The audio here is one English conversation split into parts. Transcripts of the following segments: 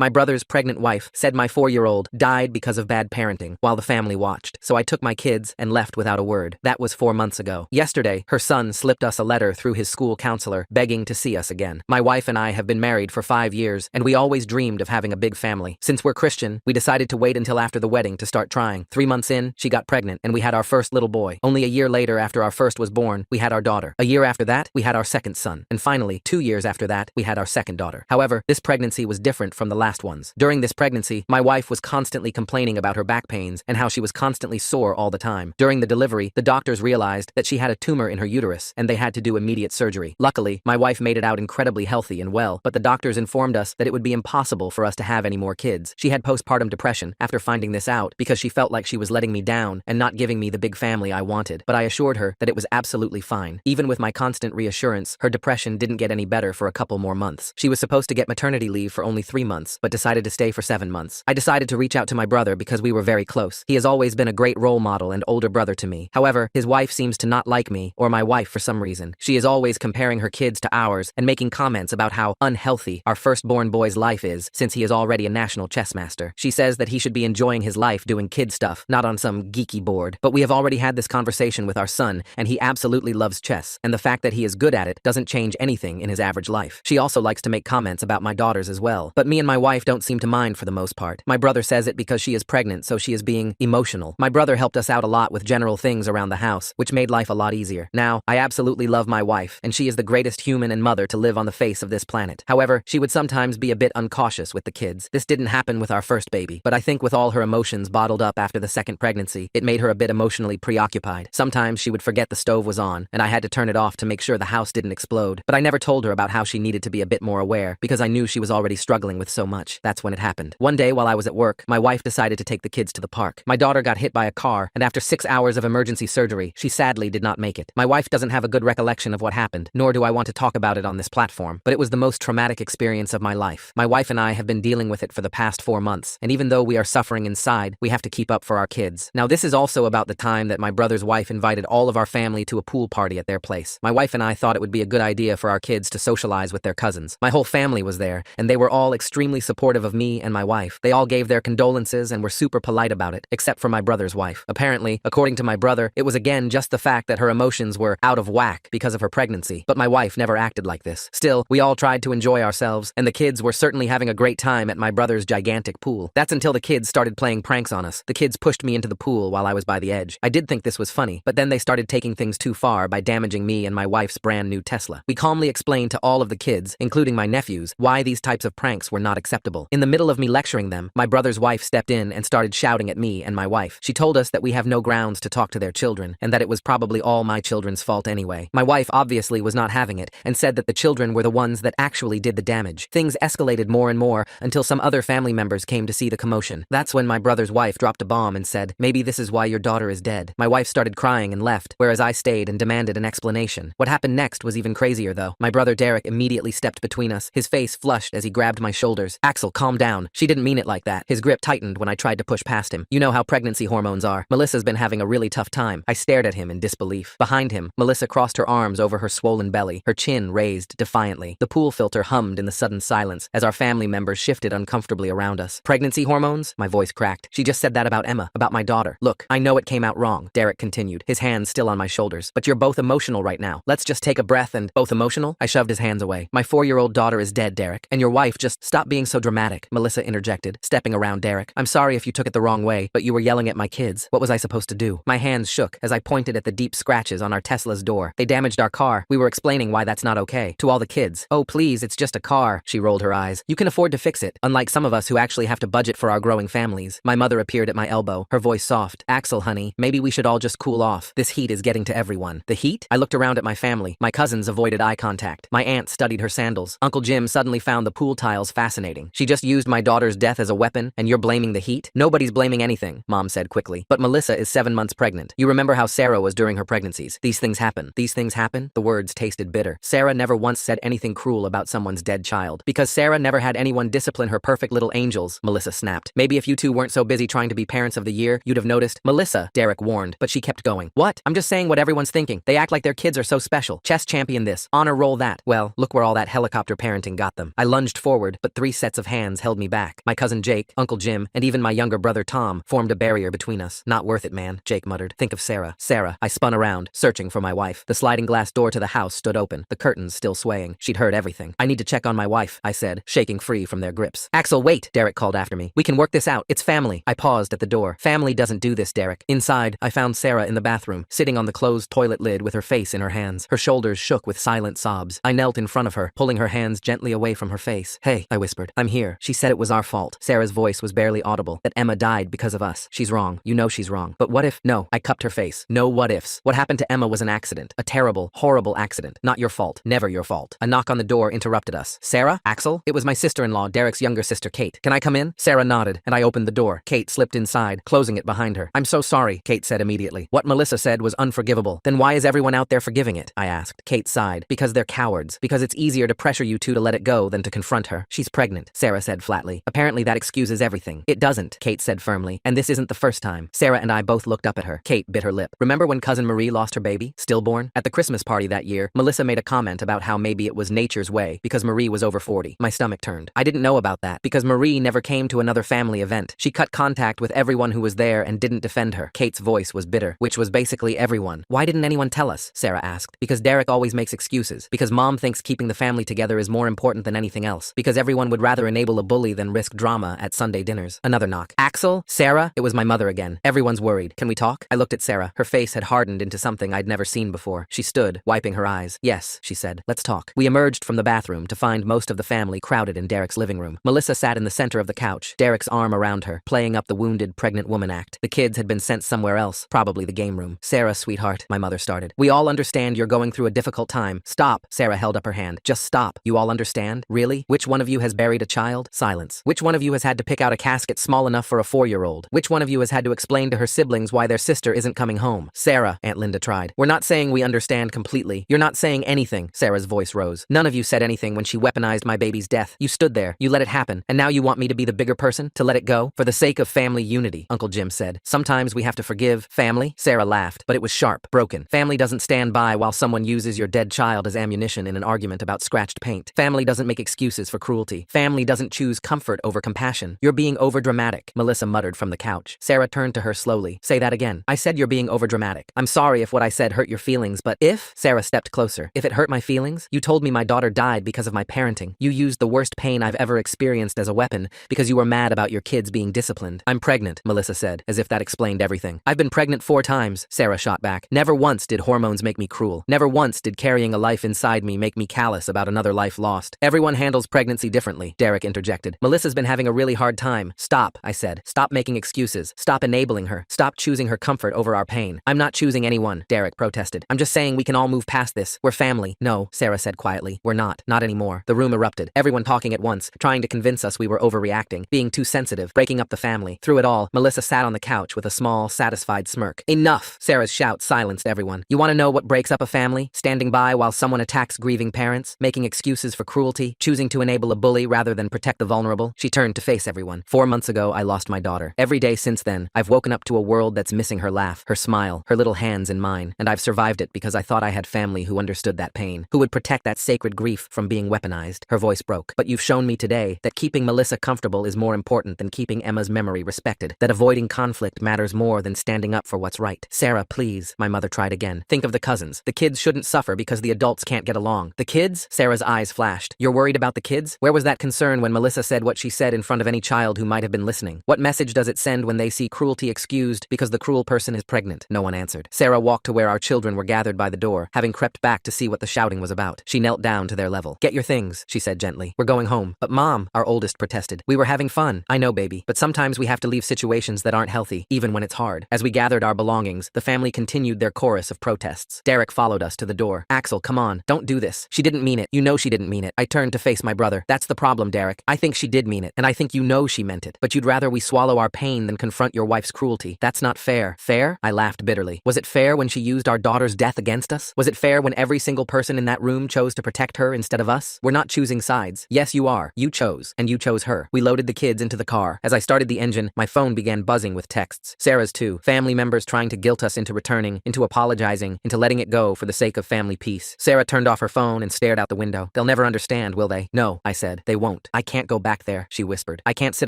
My brother's pregnant wife said my 4-year-old died because of bad parenting while the family watched, so I took my kids and left without a word. That was 4 months ago. Yesterday, her son slipped us a letter through his school counselor begging to see us again. My wife and I have been married for 5 years, and we always dreamed of having a big family. Since we're Christian, we decided to wait until after the wedding to start trying. 3 months in, she got pregnant, and we had our first little boy. Only a year later, after our first was born, we had our daughter. A year after that, we had our second son. And finally, 2 years after that, we had our second daughter. However, this pregnancy was different from the last ones. During this pregnancy, my wife was constantly complaining about her back pains and how she was constantly sore all the time. During the delivery, the doctors realized that she had a tumor in her uterus, and they had to do immediate surgery. Luckily, my wife made it out incredibly healthy and well, but the doctors informed us that it would be impossible for us to have any more kids. She had postpartum depression after finding this out because she felt like she was letting me down and not giving me the big family I wanted, but I assured her that it was absolutely fine. Even with my constant reassurance, her depression didn't get any better for a couple more months. She was supposed to get maternity leave for only 3 months, but decided to stay for 7 months. I decided to reach out to my brother because we were very close. He has always been a great role model and older brother to me. However, his wife seems to not like me or my wife for some reason. She is always comparing her kids to ours and making comments about how unhealthy our firstborn boy's life is since he is already a national chess master. She says that he should be enjoying his life doing kid stuff, not on some geeky board. But we have already had this conversation with our son, and he absolutely loves chess, and the fact that he is good at it doesn't change anything in his average life. She also likes to make comments about my daughters as well, but me and my wife don't seem to mind for the most part. My brother says it because she is pregnant, so she is being emotional. My brother helped us out a lot with general things around the house, which made life a lot easier. Now, I absolutely love my wife, and she is the greatest human and mother to live on the face of this planet. However, she would sometimes be a bit uncautious with the kids. This didn't happen with our first baby, but I think with all her emotions bottled up after the second pregnancy, it made her a bit emotionally preoccupied. Sometimes she would forget the stove was on, and I had to turn it off to make sure the house didn't explode. But I never told her about how she needed to be a bit more aware, because I knew she was already struggling with so much. That's when it happened. One day while I was at work, my wife decided to take the kids to the park. My daughter got hit by a car, and after 6 hours of emergency surgery, she sadly did not make it. My wife doesn't have a good recollection of what happened, nor do I want to talk about it on this platform, but it was the most traumatic experience of my life. My wife and I have been dealing with it for the past 4 months, and even though we are suffering inside, we have to keep up for our kids. Now, this is also about the time that my brother's wife invited all of our family to a pool party at their place. My wife and I thought it would be a good idea for our kids to socialize with their cousins. My whole family was there, and they were all extremely supportive of me and my wife. They all gave their condolences and were super polite about it, except for my brother's wife. Apparently, according to my brother, it was again just the fact that her emotions were out of whack because of her pregnancy, but my wife never acted like this. Still, we all tried to enjoy ourselves, and the kids were certainly having a great time at my brother's gigantic pool. That's until the kids started playing pranks on us. The kids pushed me into the pool while I was by the edge. I did think this was funny, but then they started taking things too far by damaging me and my wife's brand new Tesla. We calmly explained to all of the kids, including my nephews, why these types of pranks were not acceptable. In the middle of me lecturing them, my brother's wife stepped in and started shouting at me and my wife. She told us that we have no grounds to talk to their children, and that it was probably all my children's fault anyway. My wife obviously was not having it, and said that the children were the ones that actually did the damage. Things escalated more and more until some other family members came to see the commotion. That's when my brother's wife dropped a bomb and said, "Maybe this is why your daughter is dead." My wife started crying and left, whereas I stayed and demanded an explanation. What happened next was even crazier though. My brother Derek immediately stepped between us, his face flushed as he grabbed my shoulders. "Axel, calm down. She didn't mean it like that." His grip tightened when I tried to push past him. You know how pregnancy hormones are. Melissa's been having a really tough time. I stared at him in disbelief. Behind him, Melissa crossed her arms over her swollen belly, her chin raised defiantly. The pool filter hummed in the sudden silence as our family members shifted uncomfortably around us. "Pregnancy hormones?" My voice cracked. "She just said that about Emma, about my daughter. Look, I know it came out wrong," Derek continued, his hands still on my shoulders. "But you're both emotional right now. Let's just take a breath and..." "Both emotional?" I shoved his hands away. "My 4-year-old daughter is dead, Derek. And your wife just..." "Stop being so dramatic," Melissa interjected, stepping around Derek. "I'm sorry if you took it the wrong way, but you were yelling at my kids. What was I supposed to do?" My hands shook as I pointed at the deep scratches on our Tesla's door. "They damaged our car. We were explaining why that's not okay to all the kids." "Oh, please, it's just a car." She rolled her eyes. "You can afford to fix it, unlike some of us who actually have to budget for our growing families." My mother appeared at my elbow, her voice soft. "Axel, honey, maybe we should all just cool off. This heat is getting to everyone." "The heat?" I looked around at my family. My cousins avoided eye contact. My aunt studied her sandals. Uncle Jim suddenly found the pool tiles fascinating. "She just used my daughter's death as a weapon, and you're blaming the heat?" "Nobody's blaming anything," Mom said quickly. "But Melissa is 7 months pregnant. You remember how Sarah was during her pregnancies. These things happen." "These things happen?" The words tasted bitter. Sarah never once said anything cruel about someone's dead child. "Because Sarah never had anyone discipline her perfect little angels," Melissa snapped. "Maybe if you two weren't so busy trying to be parents of the year, you'd have noticed." "Melissa," Derek warned, but she kept going. "What? I'm just saying what everyone's thinking. They act like their kids are so special. Chess champion this, honor roll that. Well, look where all that helicopter parenting got them." I lunged forward, but 3 sets sets of hands held me back. My cousin Jake, Uncle Jim, and even my younger brother Tom formed a barrier between us. Not worth it, man, Jake muttered. Think of Sarah. Sarah. I spun around, searching for my wife. The sliding glass door to the house stood open, the curtains still swaying. She'd heard everything. I need to check on my wife, I said, shaking free from their grips. Axel, wait, Derek called after me. We can work this out. It's family. I paused at the door. Family doesn't do this, Derek. Inside, I found Sarah in the bathroom, sitting on the closed toilet lid with her face in her hands. Her shoulders shook with silent sobs. I knelt in front of her, pulling her hands gently away from her face. Hey, I whispered. I'm here. She said it was our fault. Sarah's voice was barely audible. That Emma died because of us. She's wrong. You know she's wrong. But what if? No. I cupped her face. No what ifs. What happened to Emma was an accident. A terrible, horrible accident. Not your fault. Never your fault. A knock on the door interrupted us. Sarah? Axel? It was my sister-in-law, Derek's younger sister, Kate. Can I come in? Sarah nodded, and I opened the door. Kate slipped inside, closing it behind her. I'm so sorry, Kate said immediately. What Melissa said was unforgivable. Then why is everyone out there forgiving it? I asked. Kate sighed. Because they're cowards. Because it's easier to pressure you two to let it go than to confront her. She's pregnant, Sarah said flatly. Apparently that excuses everything. It doesn't, Kate said firmly. And this isn't the first time. Sarah and I both looked up at her. Kate bit her lip. Remember when cousin Marie lost her baby, stillborn? At the Christmas party that year, Melissa made a comment about how maybe it was nature's way because Marie was over 40. My stomach turned. I didn't know about that because Marie never came to another family event. She cut contact with everyone who was there and didn't defend her. Kate's voice was bitter, which was basically everyone. Why didn't anyone tell us? Sarah asked. Because Derek always makes excuses. Because mom thinks keeping the family together is more important than anything else. Because everyone would rather enable a bully than risk drama at Sunday dinners. Another knock. Axel? Sarah? It was my mother again. Everyone's worried. Can we talk? I looked at Sarah. Her face had hardened into something I'd never seen before. She stood, wiping her eyes. Yes, she said. Let's talk. We emerged from the bathroom to find most of the family crowded in Derek's living room. Melissa sat in the center of the couch, Derek's arm around her, playing up the wounded pregnant woman act. The kids had been sent somewhere else, probably the game room. Sarah, sweetheart, my mother started. We all understand you're going through a difficult time. Stop. Sarah held up her hand. Just stop. You all understand? Really? Which one of you has buried a child? Silence. Which one of you has had to pick out a casket small enough for a 4-year-old? Which one of you has had to explain to her siblings why their sister isn't coming home? Sarah, Aunt Linda tried. We're not saying we understand completely. You're not saying anything. Sarah's voice rose. None of you said anything when she weaponized my baby's death. You stood there. You let it happen. And now you want me to be the bigger person? To let it go? For the sake of family unity, Uncle Jim said. Sometimes we have to forgive. Family? Sarah laughed, but it was sharp, broken. Family doesn't stand by while someone uses your dead child as ammunition in an argument about scratched paint. Family doesn't make excuses for cruelty. Family doesn't choose comfort over compassion. You're being overdramatic, Melissa muttered from the couch. Sarah turned to her slowly. Say that again. I said you're being overdramatic. I'm sorry if what I said hurt your feelings, but if? Sarah stepped closer. If it hurt my feelings? You told me my daughter died because of my parenting. You used the worst pain I've ever experienced as a weapon because you were mad about your kids being disciplined. I'm pregnant, Melissa said, as if that explained everything. I've been pregnant 4 times, Sarah shot back. Never once did hormones make me cruel. Never once did carrying a life inside me make me callous about another life lost. Everyone handles pregnancy differently, Derek interjected. Melissa's been having a really hard time. Stop, I said. Stop making excuses. Stop enabling her. Stop choosing her comfort over our pain. I'm not choosing anyone, Derek protested. I'm just saying we can all move past this. We're family. No, Sarah said quietly. We're not. Not anymore. The room erupted. Everyone talking at once, trying to convince us we were overreacting, being too sensitive, breaking up the family. Through it all, Melissa sat on the couch with a small, satisfied smirk. Enough! Sarah's shout silenced everyone. You want to know what breaks up a family? Standing by while someone attacks grieving parents, making excuses for cruelty, choosing to enable a bully rather than protect the vulnerable. She turned to face everyone. 4 months ago, I lost my daughter. Every day since then, I've woken up to a world that's missing her laugh, her smile, her little hands in mine, and I've survived it because I thought I had family who understood that pain, who would protect that sacred grief from being weaponized. Her voice broke. But you've shown me today that keeping Melissa comfortable is more important than keeping Emma's memory respected, that avoiding conflict matters more than standing up for what's right. Sarah, please, my mother tried again. Think of the cousins. The kids shouldn't suffer because the adults can't get along. The kids? Sarah's eyes flashed. You're worried about the kids? Where was that concern when Melissa said what she said in front of any child who might have been listening? What message does it send when they see cruelty excused because the cruel person is pregnant? No one answered. Sarah walked to where our children were gathered by the door, having crept back to see what the shouting was about. She knelt down to their level. Get your things, she said gently. We're going home. But Mom, our oldest protested. We were having fun. I know, baby. But sometimes we have to leave situations that aren't healthy, even when it's hard. As we gathered our belongings, the family continued their chorus of protests. Derek followed us to the door. Axel, come on. Don't do this. She didn't mean it. You know she didn't mean it. I turned to face my brother. That's the problem, Derek. I think she did mean it, and I think you know she meant it. But you'd rather we swallow our pain than confront your wife's cruelty. That's not fair. Fair? I laughed bitterly. Was it fair when she used our daughter's death against us? Was it fair when every single person in that room chose to protect her instead of us? We're not choosing sides. Yes, you are. You chose. And you chose her. We loaded the kids into the car. As I started the engine, my phone began buzzing with texts. Sarah's too. Family members trying to guilt us into returning, into apologizing, into letting it go for the sake of family peace. Sarah turned off her phone and stared out the window. They'll never understand, will they? No, I said. They won't. won't. I can't go back there, she whispered. I can't sit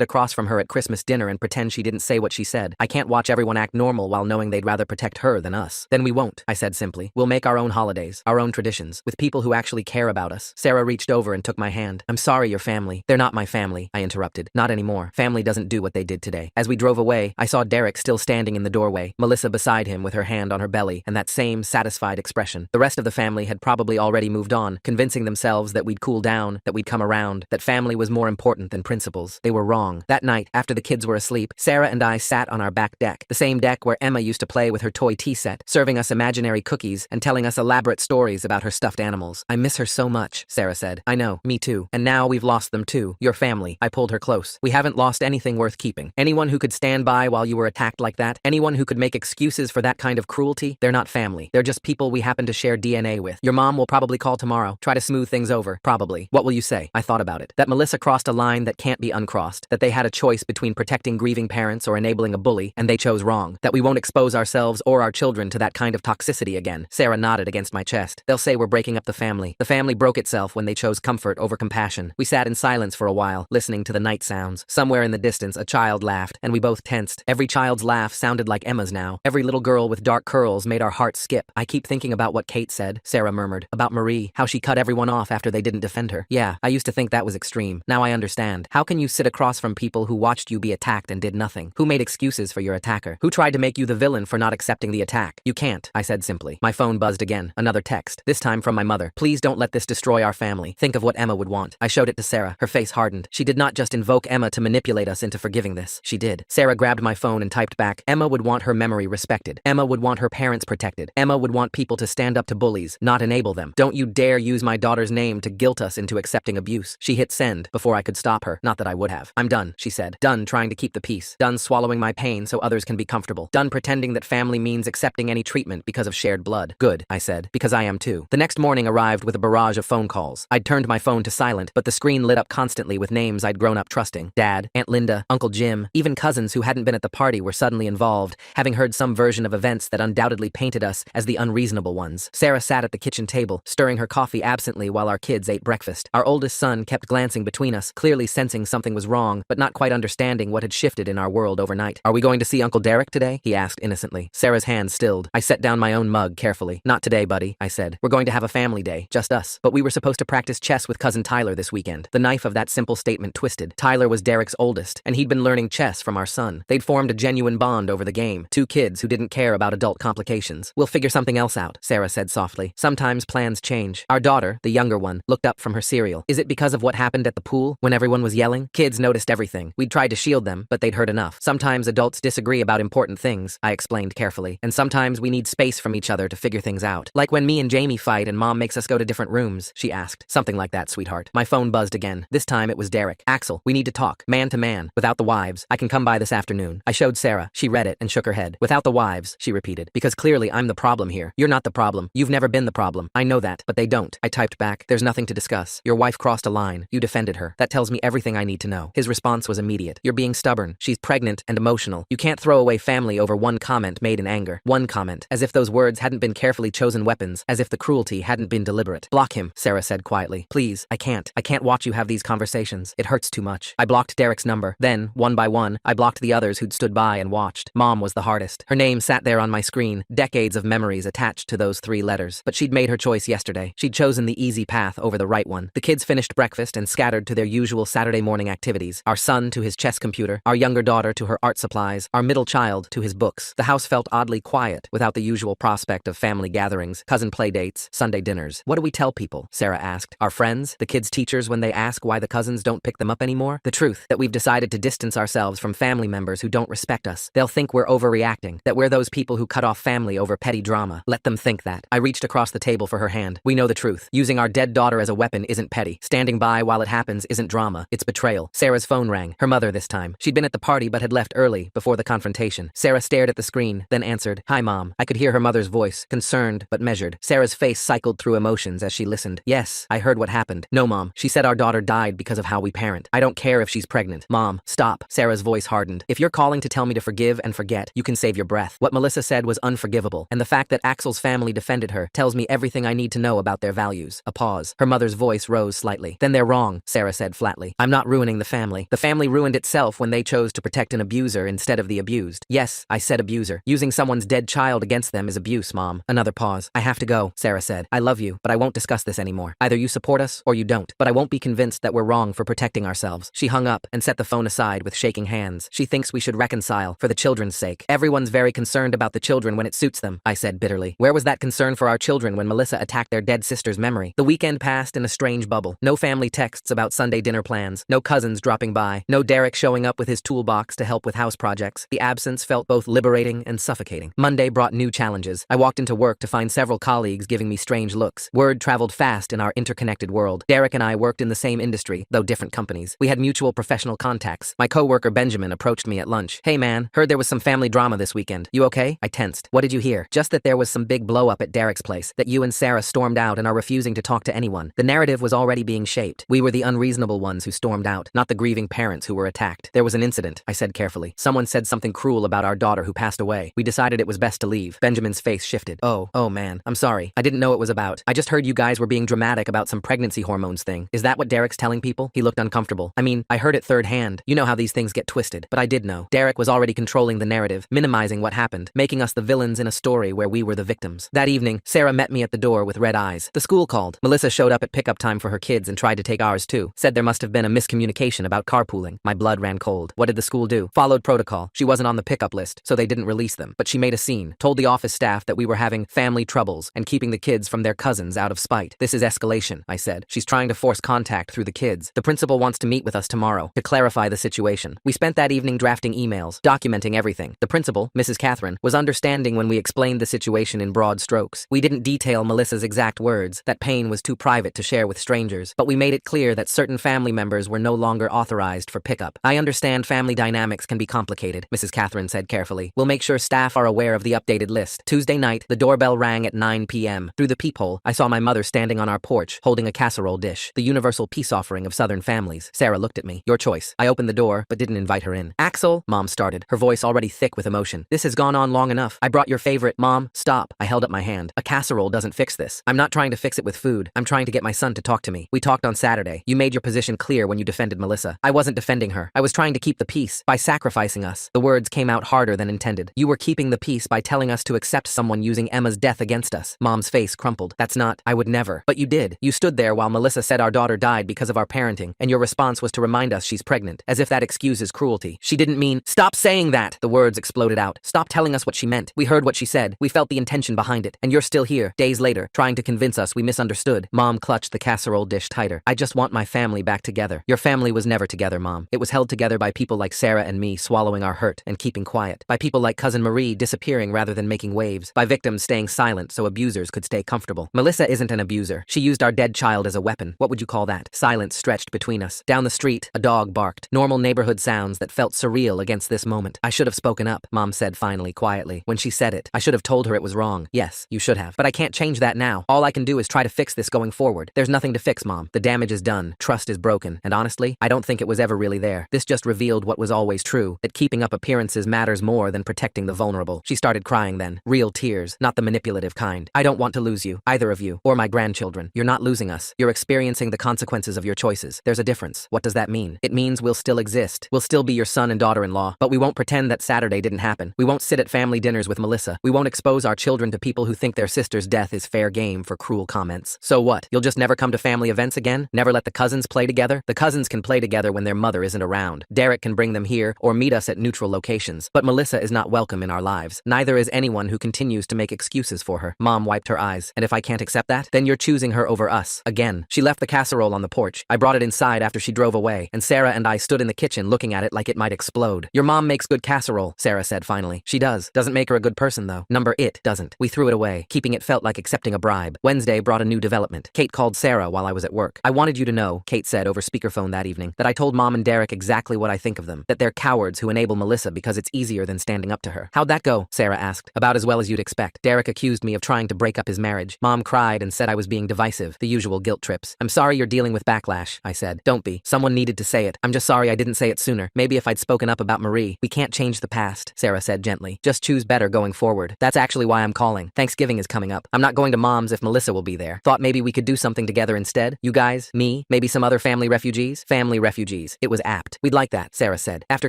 across from her at Christmas dinner and pretend she didn't say what she said. I can't watch everyone act normal while knowing they'd rather protect her than us. Then we won't, I said simply. We'll make our own holidays, our own traditions, with people who actually care about us. Sarah reached over and took my hand. I'm sorry, your family. They're not my family, I interrupted. Not anymore. Family doesn't do what they did today. As we drove away, I saw Derek still standing in the doorway, Melissa beside him with her hand on her belly and that same satisfied expression. The rest of the family had probably already moved on, convincing themselves that we'd cool down, that we'd come around, that family was more important than principles. They were wrong. That night, after the kids were asleep, Sarah and I sat on our back deck, the same deck where Emma used to play with her toy tea set, serving us imaginary cookies and telling us elaborate stories about her stuffed animals. I miss her so much, Sarah said. I know, me too. And now we've lost them too. Your family. I pulled her close. We haven't lost anything worth keeping. Anyone who could stand by while you were attacked like that, anyone who could make excuses for that kind of cruelty, they're not family. They're just people we happen to share DNA with. Your mom will probably call tomorrow, try to smooth things over. Probably. What will you say? I thought about it. That Melissa crossed a line that can't be uncrossed. That they had a choice between protecting grieving parents or enabling a bully, and they chose wrong. That we won't expose ourselves or our children to that kind of toxicity again. Sarah nodded against my chest. They'll say we're breaking up the family. The family broke itself when they chose comfort over compassion. We sat in silence for a while, listening to the night sounds. Somewhere in the distance, a child laughed, and we both tensed. Every child's laugh sounded like Emma's now. Every little girl with dark curls made our hearts skip. I keep thinking about what Kate said, Sarah murmured. About Marie, how she cut everyone off after they didn't defend her. Yeah, I used to think that was extreme. Now I understand. How can you sit across from people who watched you be attacked and did nothing? Who made excuses for your attacker? Who tried to make you the villain for not accepting the attack? You can't, I said simply. My phone buzzed again. Another text, this time from my mother. Please don't let this destroy our family. Think of what Emma would want. I showed it to Sarah. Her face hardened. She did not just invoke Emma to manipulate us into forgiving this. She did. Sarah grabbed my phone and typed back, Emma would want her memory respected. Emma would want her parents protected. Emma would want people to stand up to bullies, not enable them. Don't you dare use my daughter's name to guilt us into accepting abuse. She hit send before I could stop her. Not that I would have. I'm done, she said. Done trying to keep the peace. Done swallowing my pain so others can be comfortable. Done pretending that family means accepting any treatment because of shared blood. Good, I said, because I am too. The next morning arrived with a barrage of phone calls. I'd turned my phone to silent, but the screen lit up constantly with names I'd grown up trusting. Dad, Aunt Linda, Uncle Jim, even cousins who hadn't been at the party were suddenly involved, having heard some version of events that undoubtedly painted us as the unreasonable ones. Sarah sat at the kitchen table, stirring her coffee absently while our kids ate breakfast. Our oldest son kept glancing between us, clearly sensing something was wrong, but not quite understanding what had shifted in our world overnight. Are we going to see Uncle Derek today? He asked innocently. Sarah's hand stilled. I set down my own mug carefully. Not today, buddy, I said. We're going to have a family day, just us. But we were supposed to practice chess with cousin Tyler this weekend. The knife of that simple statement twisted. Tyler was Derek's oldest, and he'd been learning chess from our son. They'd formed a genuine bond over the game. Two kids who didn't care about adult complications. We'll figure something else out, Sarah said softly. Sometimes plans change. Our daughter, the younger one, looked up from her cereal. Is it because of what happened at the pool when everyone was yelling? Kids noticed everything. We'd tried to shield them, but they'd heard enough. Sometimes adults disagree about important things, I explained carefully. And sometimes we need space from each other to figure things out. Like when me and Jamie fight and Mom makes us go to different rooms, she asked. Something like that, sweetheart. My phone buzzed again. This time it was Derek. Axel, we need to talk. Man to man. Without the wives. I can come by this afternoon. I showed Sarah. She read it and shook her head. Without the wives, she repeated. Because clearly I'm the problem here. You're not the problem. You've never been the problem. I know that, but they don't. I typed back. There's nothing to discuss. Your wife crossed a line. You defended her. That tells me everything I need to know. His response was immediate. You're being stubborn. She's pregnant and emotional. You can't throw away family over one comment made in anger. One comment. As if those words hadn't been carefully chosen weapons. As if the cruelty hadn't been deliberate. Block him, Sarah said quietly. Please, I can't. I can't watch you have these conversations. It hurts too much. I blocked Derek's number. Then, one by one, I blocked the others who'd stood by and watched. Mom was the hardest. Her name sat there on my screen. Decades of memories attached to those 3 letters. But she'd made her choice yesterday. She'd chosen the easy path over the right one. The kids finished breakfast and scattered to their usual Saturday morning activities. Our son to his chess computer. Our younger daughter to her art supplies. Our middle child to his books. The house felt oddly quiet, without the usual prospect of family gatherings, cousin playdates, Sunday dinners. What do we tell people? Sarah asked. Our friends? The kids' teachers when they ask why the cousins don't pick them up anymore? The truth, that we've decided to distance ourselves from family members who don't respect us. They'll think we're overreacting, that we're those people who cut off family over petty drama. Let them think that. I reached across the table for her hand. We know the truth. Using our dead daughter as a weapon isn't petty. Standing by while it happens isn't drama. It's betrayal. Sarah's phone rang. Her mother this time. She'd been at the party but had left early, before the confrontation. Sarah stared at the screen, then answered, Hi, Mom. I could hear her mother's voice, concerned but measured. Sarah's face cycled through emotions as she listened. Yes, I heard what happened. No, Mom. She said our daughter died because of how we parent. I don't care if she's pregnant. Mom, stop. Sarah's voice hardened. If you're calling to tell me to forgive and forget, you can save your breath. What Melissa said was unforgivable, and the fact that Axel's family defended her tells me everything I need to know about their values. A pause. Her mother's voice rose slightly. Then they're wrong. wrong, Sarah said flatly. I'm not ruining the family. The family ruined itself when they chose to protect an abuser instead of the abused. Yes, I said abuser. Using someone's dead child against them is abuse, Mom. Another pause. I have to go, Sarah said. I love you, but I won't discuss this anymore. Either you support us or you don't, but I won't be convinced that we're wrong for protecting ourselves. She hung up and set the phone aside with shaking hands. She thinks we should reconcile for the children's sake. Everyone's very concerned about the children when it suits them, I said bitterly. Where was that concern for our children when Melissa attacked their dead sister's memory? The weekend passed in a strange bubble. No family texts about Sunday dinner plans. No cousins dropping by. No Derek showing up with his toolbox to help with house projects. The absence felt both liberating and suffocating. Monday brought new challenges. I walked into work to find several colleagues giving me strange looks. Word traveled fast in our interconnected world. Derek and I worked in the same industry, though different companies. We had mutual professional contacts. My coworker Benjamin approached me at lunch. Hey man, heard there was some family drama this weekend. You okay? I tensed. What did you hear? Just that there was some big blow up at Derek's place, that you and Sarah stormed out and are refusing to talk to anyone. The narrative was already being shaped. We were the unreasonable ones who stormed out, not the grieving parents who were attacked. There was an incident, I said carefully. Someone said something cruel about our daughter who passed away. We decided it was best to leave. Benjamin's face shifted. Oh man, I'm sorry. I didn't know it was about. I just heard you guys were being dramatic about some pregnancy hormones thing. Is that what Derek's telling people? He looked uncomfortable. I mean, I heard it third hand. You know how these things get twisted. But I did know. Derek was already controlling the narrative, minimizing what happened, making us the villains in a story where we were the victims. That evening, Sarah met me at the door with red eyes. The school called. Melissa showed up at pickup time for her kids and tried to take ours too. Said there must have been a miscommunication about carpooling. My blood ran cold. What did the school do? Followed protocol. She wasn't on the pickup list, so they didn't release them. But she made a scene, told the office staff that we were having family troubles and keeping the kids from their cousins out of spite. This is escalation, I said. She's trying to force contact through the kids. The principal wants to meet with us tomorrow to clarify the situation. We spent that evening drafting emails, documenting everything. The principal, Mrs. Catherine, was understanding when we explained the situation in broad strokes. We didn't detail Melissa's exact words. That pain was too private to share with strangers, but we made it clear that certain family members were no longer authorized for pickup. I understand family dynamics can be complicated, Mrs. Catherine said carefully. We'll make sure staff are aware of the updated list. Tuesday night, the doorbell rang at 9 p.m. Through the peephole, I saw my mother standing on our porch, holding a casserole dish, the universal peace offering of Southern families. Sarah looked at me. Your choice. I opened the door, but didn't invite her in. Axel, Mom started, her voice already thick with emotion. This has gone on long enough. I brought your favorite. Mom, stop. I held up my hand. A casserole doesn't fix this. I'm not trying to fix it with food. I'm trying to get my son to talk to me. We talked on Saturday. You made your position clear when you defended Melissa. I wasn't defending her. I was trying to keep the peace by sacrificing us. The words came out harder than intended. You were keeping the peace by telling us to accept someone using Emma's death against us. Mom's face crumpled. That's not. I would never. But you did. You stood there while Melissa said our daughter died because of our parenting, and your response was to remind us she's pregnant, as if that excuses cruelty. She didn't mean. Stop saying that! The words exploded out. Stop telling us what she meant. We heard what she said. We felt the intention behind it. And you're still here, days later, trying to convince us we misunderstood. Mom clutched the casserole dish tighter. I just want my family back together. Your family was never together, Mom. It was held together by people like Sarah and me swallowing our hurt and keeping quiet. By people like Cousin Marie disappearing rather than making waves. By victims staying silent so abusers could stay comfortable. Melissa isn't an abuser. She used our dead child as a weapon. What would you call that? Silence stretched between us. Down the street, a dog barked. Normal neighborhood sounds that felt surreal against this moment. I should have spoken up, Mom said finally, quietly. When she said it, I should have told her it was wrong. Yes, you should have. But I can't change that now. All I can do is try to fix this going forward. There's nothing to fix, Mom. The damage is done. Trust is broken. And honestly, I don't think it was ever really there. This just revealed what was always true, that keeping up appearances matters more than protecting the vulnerable. She started crying then. Real tears, not the manipulative kind. I don't want to lose you, either of you, or my grandchildren. You're not losing us. You're experiencing the consequences of your choices. There's a difference. What does that mean? It means we'll still exist. We'll still be your son and daughter-in-law, but we won't pretend that Saturday didn't happen. We won't sit at family dinners with Melissa. We won't expose our children to people who think their sister's death is fair game for cruel comments. So what? You'll just never come to family events again? Never let the cousins play together? The cousins can play together when their mother isn't around. Derek can bring them here or meet us at neutral locations. But Melissa is not welcome in our lives. Neither is anyone who continues to make excuses for her. Mom wiped her eyes. And if I can't accept that, then you're choosing her over us. Again. She left the casserole on the porch. I brought it inside after she drove away, and Sarah and I stood in the kitchen looking at it like it might explode. Your mom makes good casserole, Sarah said finally. She does. Doesn't make her a good person though. It doesn't. We threw it away, keeping it felt like accepting a bribe. Wednesday brought a new development. Kate called Sarah while I was at work. I wanted you to know, Kate said over speakerphone that evening, that I told Mom and Derek exactly what I think of them. That they're cowards who enable Melissa because it's easier than standing up to her. How'd that go? Sarah asked. About as well as you'd expect. Derek accused me of trying to break up his marriage. Mom cried and said I was being divisive. The usual guilt trips. I'm sorry you're dealing with backlash, I said. Don't be. Someone needed to say it. I'm just sorry I didn't say it sooner. Maybe if I'd spoken up about Marie. We can't change the past, Sarah said gently. Just choose better going forward. That's actually why I'm calling. Thanksgiving is coming up. I'm not going to Mom's if Melissa will be there. Thought maybe we could do something together instead. You guys, me, me, maybe some other family refugees? Family refugees. It was apt. We'd like that, Sarah said. After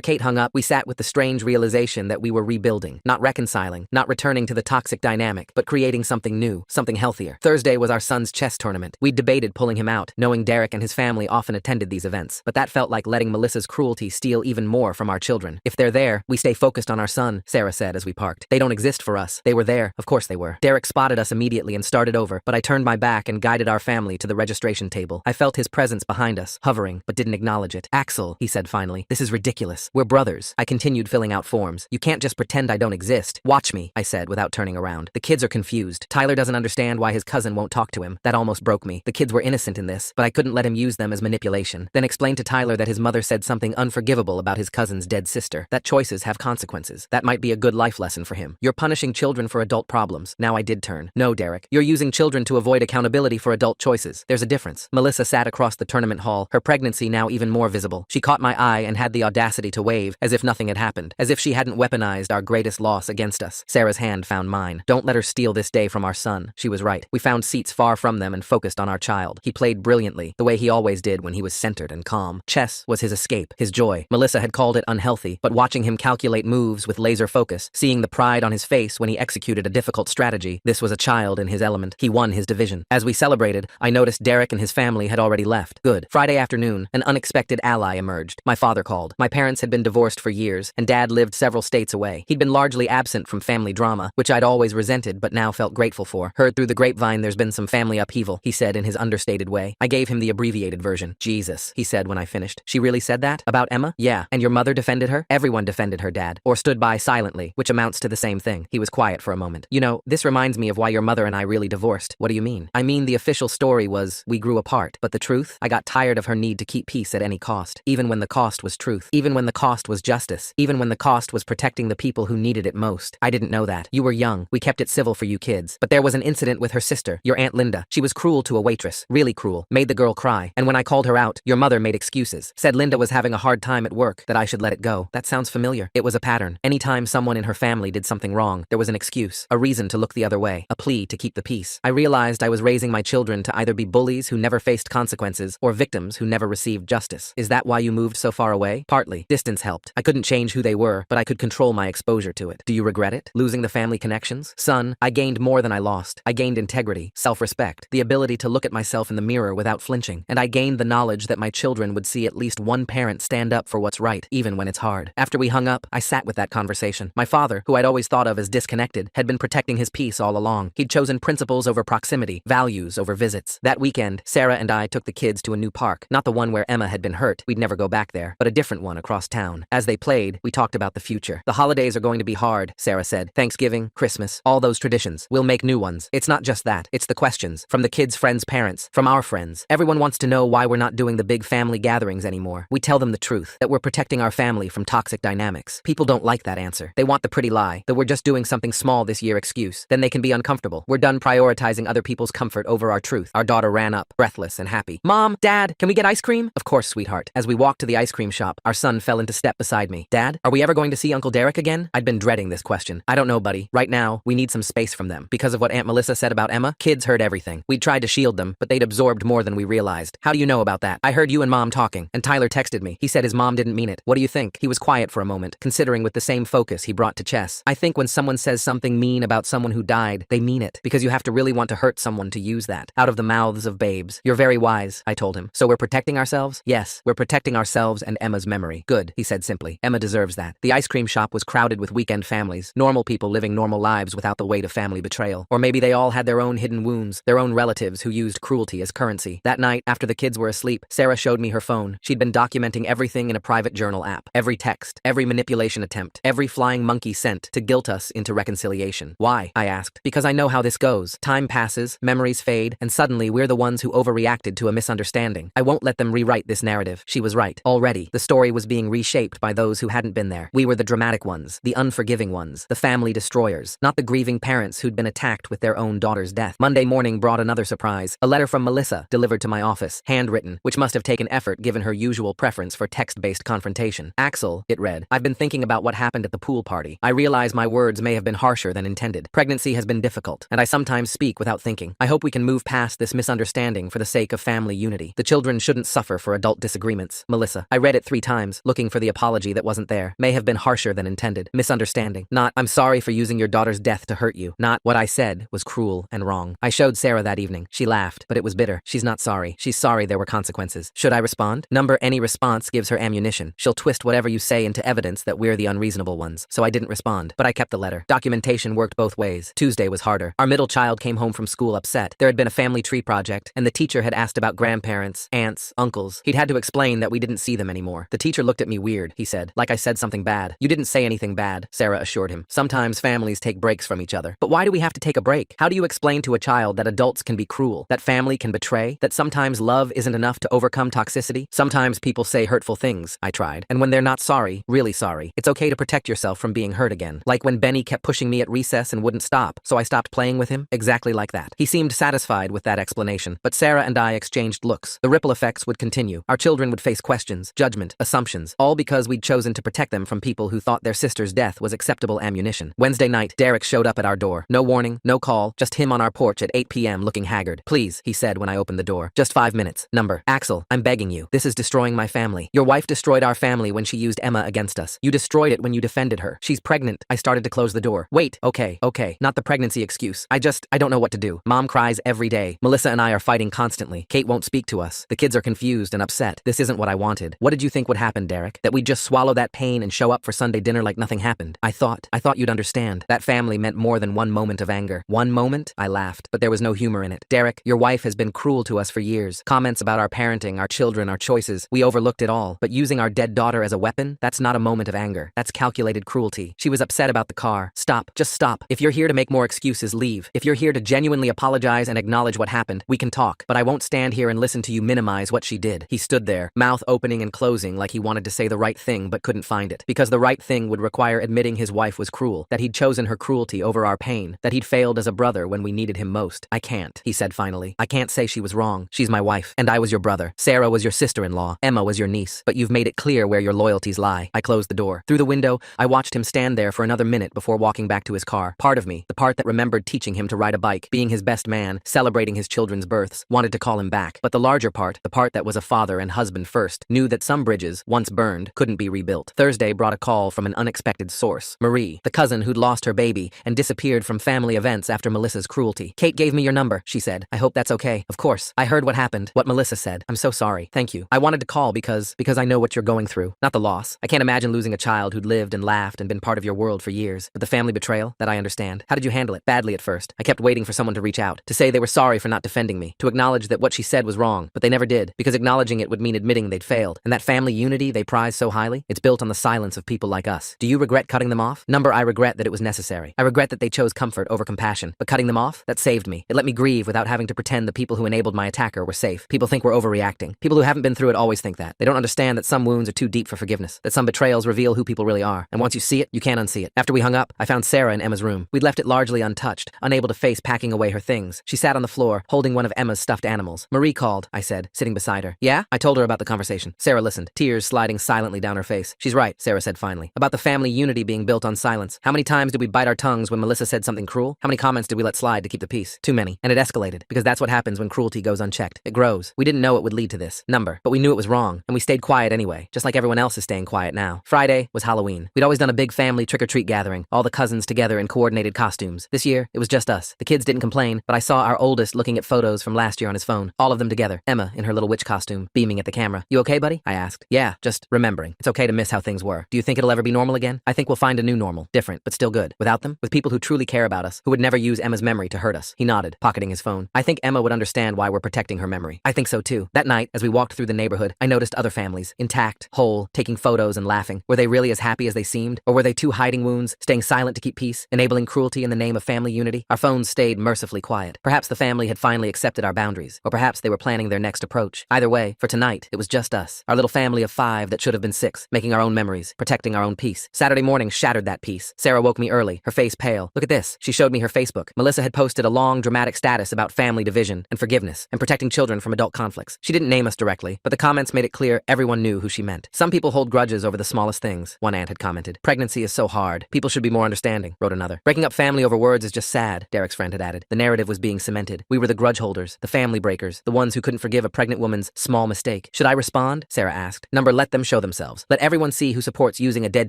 Kate hung up, we sat with the strange realization that we were rebuilding, not reconciling, not returning to the toxic dynamic, but creating something new, something healthier. Thursday was our son's chess tournament. We'd debated pulling him out, knowing Derek and his family often attended these events, but that felt like letting Melissa's cruelty steal even more from our children. If they're there, we stay focused on our son, Sarah said as we parked. They don't exist for us. They were there. Of course they were. Derek spotted us immediately and started over, but I turned my back and guided our family to the registration table. I felt his presence behind us, hovering, but didn't acknowledge it. Axel, he said finally, this is ridiculous. We're brothers. I continued filling out forms. You can't just pretend I don't exist. Watch me, I said without turning around. The kids are confused. Tyler doesn't understand why his cousin won't talk to him. That almost broke me. The kids were innocent in this, but I couldn't let him use them as manipulation. Then explained to Tyler that his mother said something unforgivable about his cousin's dead sister. That choices have consequences. That might be a good life lesson for him. You're punishing children for adult problems. Now I did turn. No, Derek. You're using children to avoid accountability for adult choices. There's a difference. Melissa sat across the tournament hall, her pregnancy now even more visible. She caught my eye and had the audacity to wave, as if nothing had happened, as if she hadn't weaponized our greatest loss against us. Sarah's hand found mine. Don't let her steal this day from our son. She was right. We found seats far from them and focused on our child. He played brilliantly, the way he always did when he was centered and calm. Chess was his escape, his joy. Melissa had called it unhealthy, but watching him calculate moves with laser focus, seeing the pride on his face when he executed a difficult strategy, this was a child in his element. He won his division. As we celebrated, I noticed Derek and his family had already left. Good. Friday afternoon, an unexpected ally emerged. My father called. My parents had been divorced for years, and Dad lived several states away. He'd been largely absent from family drama, which I'd always resented but now felt grateful for. Heard through the grapevine there's been some family upheaval, he said in his understated way. I gave him the abbreviated version. Jesus, he said when I finished. She really said that? About Emma? Yeah. And your mother defended her? Everyone defended her, Dad. Or stood by silently, which amounts to the same thing. He was quiet for a moment. You know, this reminds me of why your mother and I really divorced. What do you mean? I mean the official story was, we grew apart. But the truth? I got tired of her need to keep peace at any cost. Even when the cost was truth. Even when the cost was justice. Even when the cost was protecting the people who needed it most. I didn't know that. You were young. We kept it civil for you kids. But there was an incident with her sister, your Aunt Linda. She was cruel to a waitress. Really cruel. Made the girl cry. And when I called her out, your mother made excuses. Said Linda was having a hard time at work, that I should let it go. That sounds familiar. It was a pattern. Anytime someone in her family did something wrong, there was an excuse. A reason to look the other way. A plea to keep the peace. I realized I was raising my children to either be bullies who never faced consequences or victims who never received justice. Is that why you moved so far away? Partly. Distance helped. I couldn't change who they were, but I could control my exposure to it. Do you regret it? Losing the family connections? Son, I gained more than I lost. I gained integrity, self-respect, the ability to look at myself in the mirror without flinching, and I gained the knowledge that my children would see at least one parent stand up for what's right, even when it's hard. After we hung up, I sat with that conversation. My father, who I'd always thought of as disconnected, had been protecting his peace all along. He'd chosen principles over proximity, values over visits. That weekend, Sarah and I took the kids to a new park, not the one where Emma had been hurt. We'd never go back there, but a different one across town. As they played, we talked about the future. The holidays are going to be hard, Sarah said. Thanksgiving, Christmas, all those traditions. We'll make new ones. It's not just that. It's the questions. From the kids' friends' parents. From our friends. Everyone wants to know why we're not doing the big family gatherings anymore. We tell them the truth. That we're protecting our family from toxic dynamics. People don't like that answer. They want the pretty lie. That we're just doing something small this year excuse. Then they can be uncomfortable. We're done prioritizing other people's comfort over our truth. Our daughter ran up, breathless and happy. Mom, Dad, can we get ice cream? Of course, sweetheart. As we walked to the ice cream shop, our son fell into step beside me. Dad, are we ever going to see Uncle Derek again? I'd been dreading this question. I don't know, buddy. Right now, we need some space from them. Because of what Aunt Melissa said about Emma, kids heard everything. We'd tried to shield them, but they'd absorbed more than we realized. How do you know about that? I heard you and Mom talking, and Tyler texted me. He said his mom didn't mean it. What do you think? He was quiet for a moment, considering with the same focus he brought to chess. I think when someone says something mean about someone who died, they mean it. Because you have to really want to hurt someone to use that. Out of the mouths of babes. You're very wise, I told him. So we're protecting ourselves? Yes, we're protecting ourselves and Emma's memory. Good, he said simply. Emma deserves that. The ice cream shop was crowded with weekend families, normal people living normal lives without the weight of family betrayal. Or maybe they all had their own hidden wounds, their own relatives who used cruelty as currency. That night, after the kids were asleep, Sarah showed me her phone. She'd been documenting everything in a private journal app. Every text, every manipulation attempt, every flying monkey sent to guilt us into reconciliation. Why? I asked. Because I know how this goes. Time passes, memories fade, and suddenly we're the ones who overreacted to a misunderstanding. I won't let them rewrite this narrative. She was right. Already, the story was being reshaped by those who hadn't been there. We were the dramatic ones, the unforgiving ones, the family destroyers, not the grieving parents who'd been attacked with their own daughter's death. Monday morning brought another surprise. A letter from Melissa, delivered to my office, handwritten, which must have taken effort given her usual preference for text-based confrontation. Axel, it read, I've been thinking about what happened at the pool party. I realize my words may have been harsher than intended. Pregnancy has been difficult, and I sometimes speak without thinking. I hope we can move past this misunderstanding for the sake of family family unity. The children shouldn't suffer for adult disagreements. Melissa. I read it 3 times, looking for the apology that wasn't there. May have been harsher than intended. Misunderstanding. Not, I'm sorry for using your daughter's death to hurt you. Not, what I said was cruel and wrong. I showed Sarah that evening. She laughed, but it was bitter. She's not sorry. She's sorry there were consequences. Should I respond? Number, any response gives her ammunition. She'll twist whatever you say into evidence that we're the unreasonable ones. So I didn't respond, but I kept the letter. Documentation worked both ways. Tuesday was harder. Our middle child came home from school upset. There had been a family tree project, and the teacher had asked about grandparents, aunts, uncles. He'd had to explain that we didn't see them anymore. The teacher looked at me weird, he said, like I said something bad. You didn't say anything bad, Sarah assured him. Sometimes families take breaks from each other. But why do we have to take a break? How do you explain to a child that adults can be cruel, that family can betray, that sometimes love isn't enough to overcome toxicity? Sometimes people say hurtful things, I tried. And when they're not sorry, really sorry, it's okay to protect yourself from being hurt again. Like when Benny kept pushing me at recess and wouldn't stop, so I stopped playing with him? Exactly like that. He seemed satisfied with that explanation, but Sarah and I exchanged looks. The ripple effects would continue. Our children would face questions, judgment, assumptions, all because we'd chosen to protect them from people who thought their sister's death was acceptable ammunition. Wednesday night, Derek showed up at our door. No warning, no call, just him on our porch at 8 p.m. looking haggard. Please, he said when I opened the door. Just 5 minutes. Number, Axel, I'm begging you. This is destroying my family. Your wife destroyed our family when she used Emma against us. You destroyed it when you defended her. She's pregnant. I started to close the door. Wait, okay, not the pregnancy excuse. I don't know what to do. Mom cries every day. Melissa and I are fighting constantly. Kate won't speak to us. The kids are confused and upset. This isn't what I wanted. What did you think would happen, Derek? That we'd just swallow that pain and show up for Sunday dinner like nothing happened? I thought you'd understand. That family meant more than one moment of anger. One moment? I laughed, but there was no humor in it. Derek, your wife has been cruel to us for years. Comments about our parenting, our children, our choices. We overlooked it all. But using our dead daughter as a weapon? That's not a moment of anger. That's calculated cruelty. She was upset about the car. Stop. Just stop. If you're here to make more excuses, leave. If you're here to genuinely apologize and acknowledge what happened, we can talk. But I won't stand here and listen to you minimize what she did. He stood there, mouth opening and closing like he wanted to say the right thing but couldn't find it. Because the right thing would require admitting his wife was cruel, that he'd chosen her cruelty over our pain, that he'd failed as a brother when we needed him most. I can't, he said finally. I can't say she was wrong. She's my wife, and I was your brother. Sarah was your sister-in-law. Emma was your niece. But you've made it clear where your loyalties lie. I closed the door. Through the window, I watched him stand there for another minute before walking back to his car. Part of me, the part that remembered teaching him to ride a bike, being his best man, celebrating his children's births, wanted to call him back. But the larger part, the part that was a father and husband first, knew that some bridges, once burned, couldn't be rebuilt. Thursday brought a call from an unexpected source. Marie, the cousin who'd lost her baby and disappeared from family events after Melissa's cruelty. Kate gave me your number, she said. I hope that's okay. Of course. I heard what happened, what Melissa said. I'm so sorry. Thank you. I wanted to call because I know what you're going through. Not the loss. I can't imagine losing a child who'd lived and laughed and been part of your world for years. But the family betrayal, that I understand. How did you handle it? Badly at first. I kept waiting for someone to reach out, to say they were sorry for not defending me, to acknowledge that what she said was wrong, but they never did, because acknowledging it would mean admitting they'd failed. And that family unity they prize so highly, it's built on the silence of people like us. Do you regret cutting them off? Number, I regret that it was necessary. I regret that they chose comfort over compassion. But cutting them off, that saved me. It let me grieve without having to pretend the people who enabled my attacker were safe. People think we're overreacting. People who haven't been through it always think that. They don't understand that some wounds are too deep for forgiveness, that some betrayals reveal who people really are. And once you see it, you can't unsee it. After we hung up, I found Sarah in Emma's room. We'd left it largely untouched, unable to face packing away her things. She sat on the floor, holding one of Emma's stuffed animals. Marie called, I said, sitting beside her. Yeah? I told her about the conversation. Sarah listened, tears sliding silently down her face. She's right, Sarah said finally. About the family unity being built on silence. How many times did we bite our tongues when Melissa said something cruel? How many comments did we let slide to keep the peace? Too many. And it escalated, because that's what happens when cruelty goes unchecked. It grows. We didn't know it would lead to this. Number. But we knew it was wrong, and we stayed quiet anyway, just like everyone else is staying quiet now. Friday was Halloween. We'd always done a big family trick-or-treat gathering, all the cousins together in coordinated costumes. This year, it was just us. The kids didn't complain, but I saw our oldest looking at photos from last year on his phone, all of them together. Emma in her little witch costume, beaming at the camera. You okay, buddy? I asked. Yeah, just remembering. It's okay to miss how things were. Do you think it'll ever be normal again? I think we'll find a new normal. Different, but still good. Without them? With people who truly care about us, who would never use Emma's memory to hurt us. He nodded, pocketing his phone. I think Emma would understand why we're protecting her memory. I think so too. That night, as we walked through the neighborhood, I noticed other families, intact, whole, taking photos and laughing. Were they really as happy as they seemed? Or were they too hiding wounds, staying silent to keep peace, enabling cruelty in the name of family unity? Our phones stayed mercifully quiet. Perhaps the family had finally accepted our boundaries, or perhaps they were planning their next approach. Either way, for tonight, it was just us. Our little family of 5 that should have been 6, making our own memories, protecting our own peace. Saturday morning shattered that peace. Sarah woke me early, her face pale. Look at this. She showed me her Facebook. Melissa had posted a long, dramatic status about family division and forgiveness and protecting children from adult conflicts. She didn't name us directly, but the comments made it clear everyone knew who she meant. Some people hold grudges over the smallest things, one aunt had commented. Pregnancy is so hard. People should be more understanding, wrote another. Breaking up family over words is just sad, Derek's friend had added. The narrative was being cemented. We were the grudge holders, the family breakers, the ones who couldn't forgive a pregnant woman's small mistake. Should I respond? Sarah asked. Number, let them show themselves. Let everyone see who supports using a dead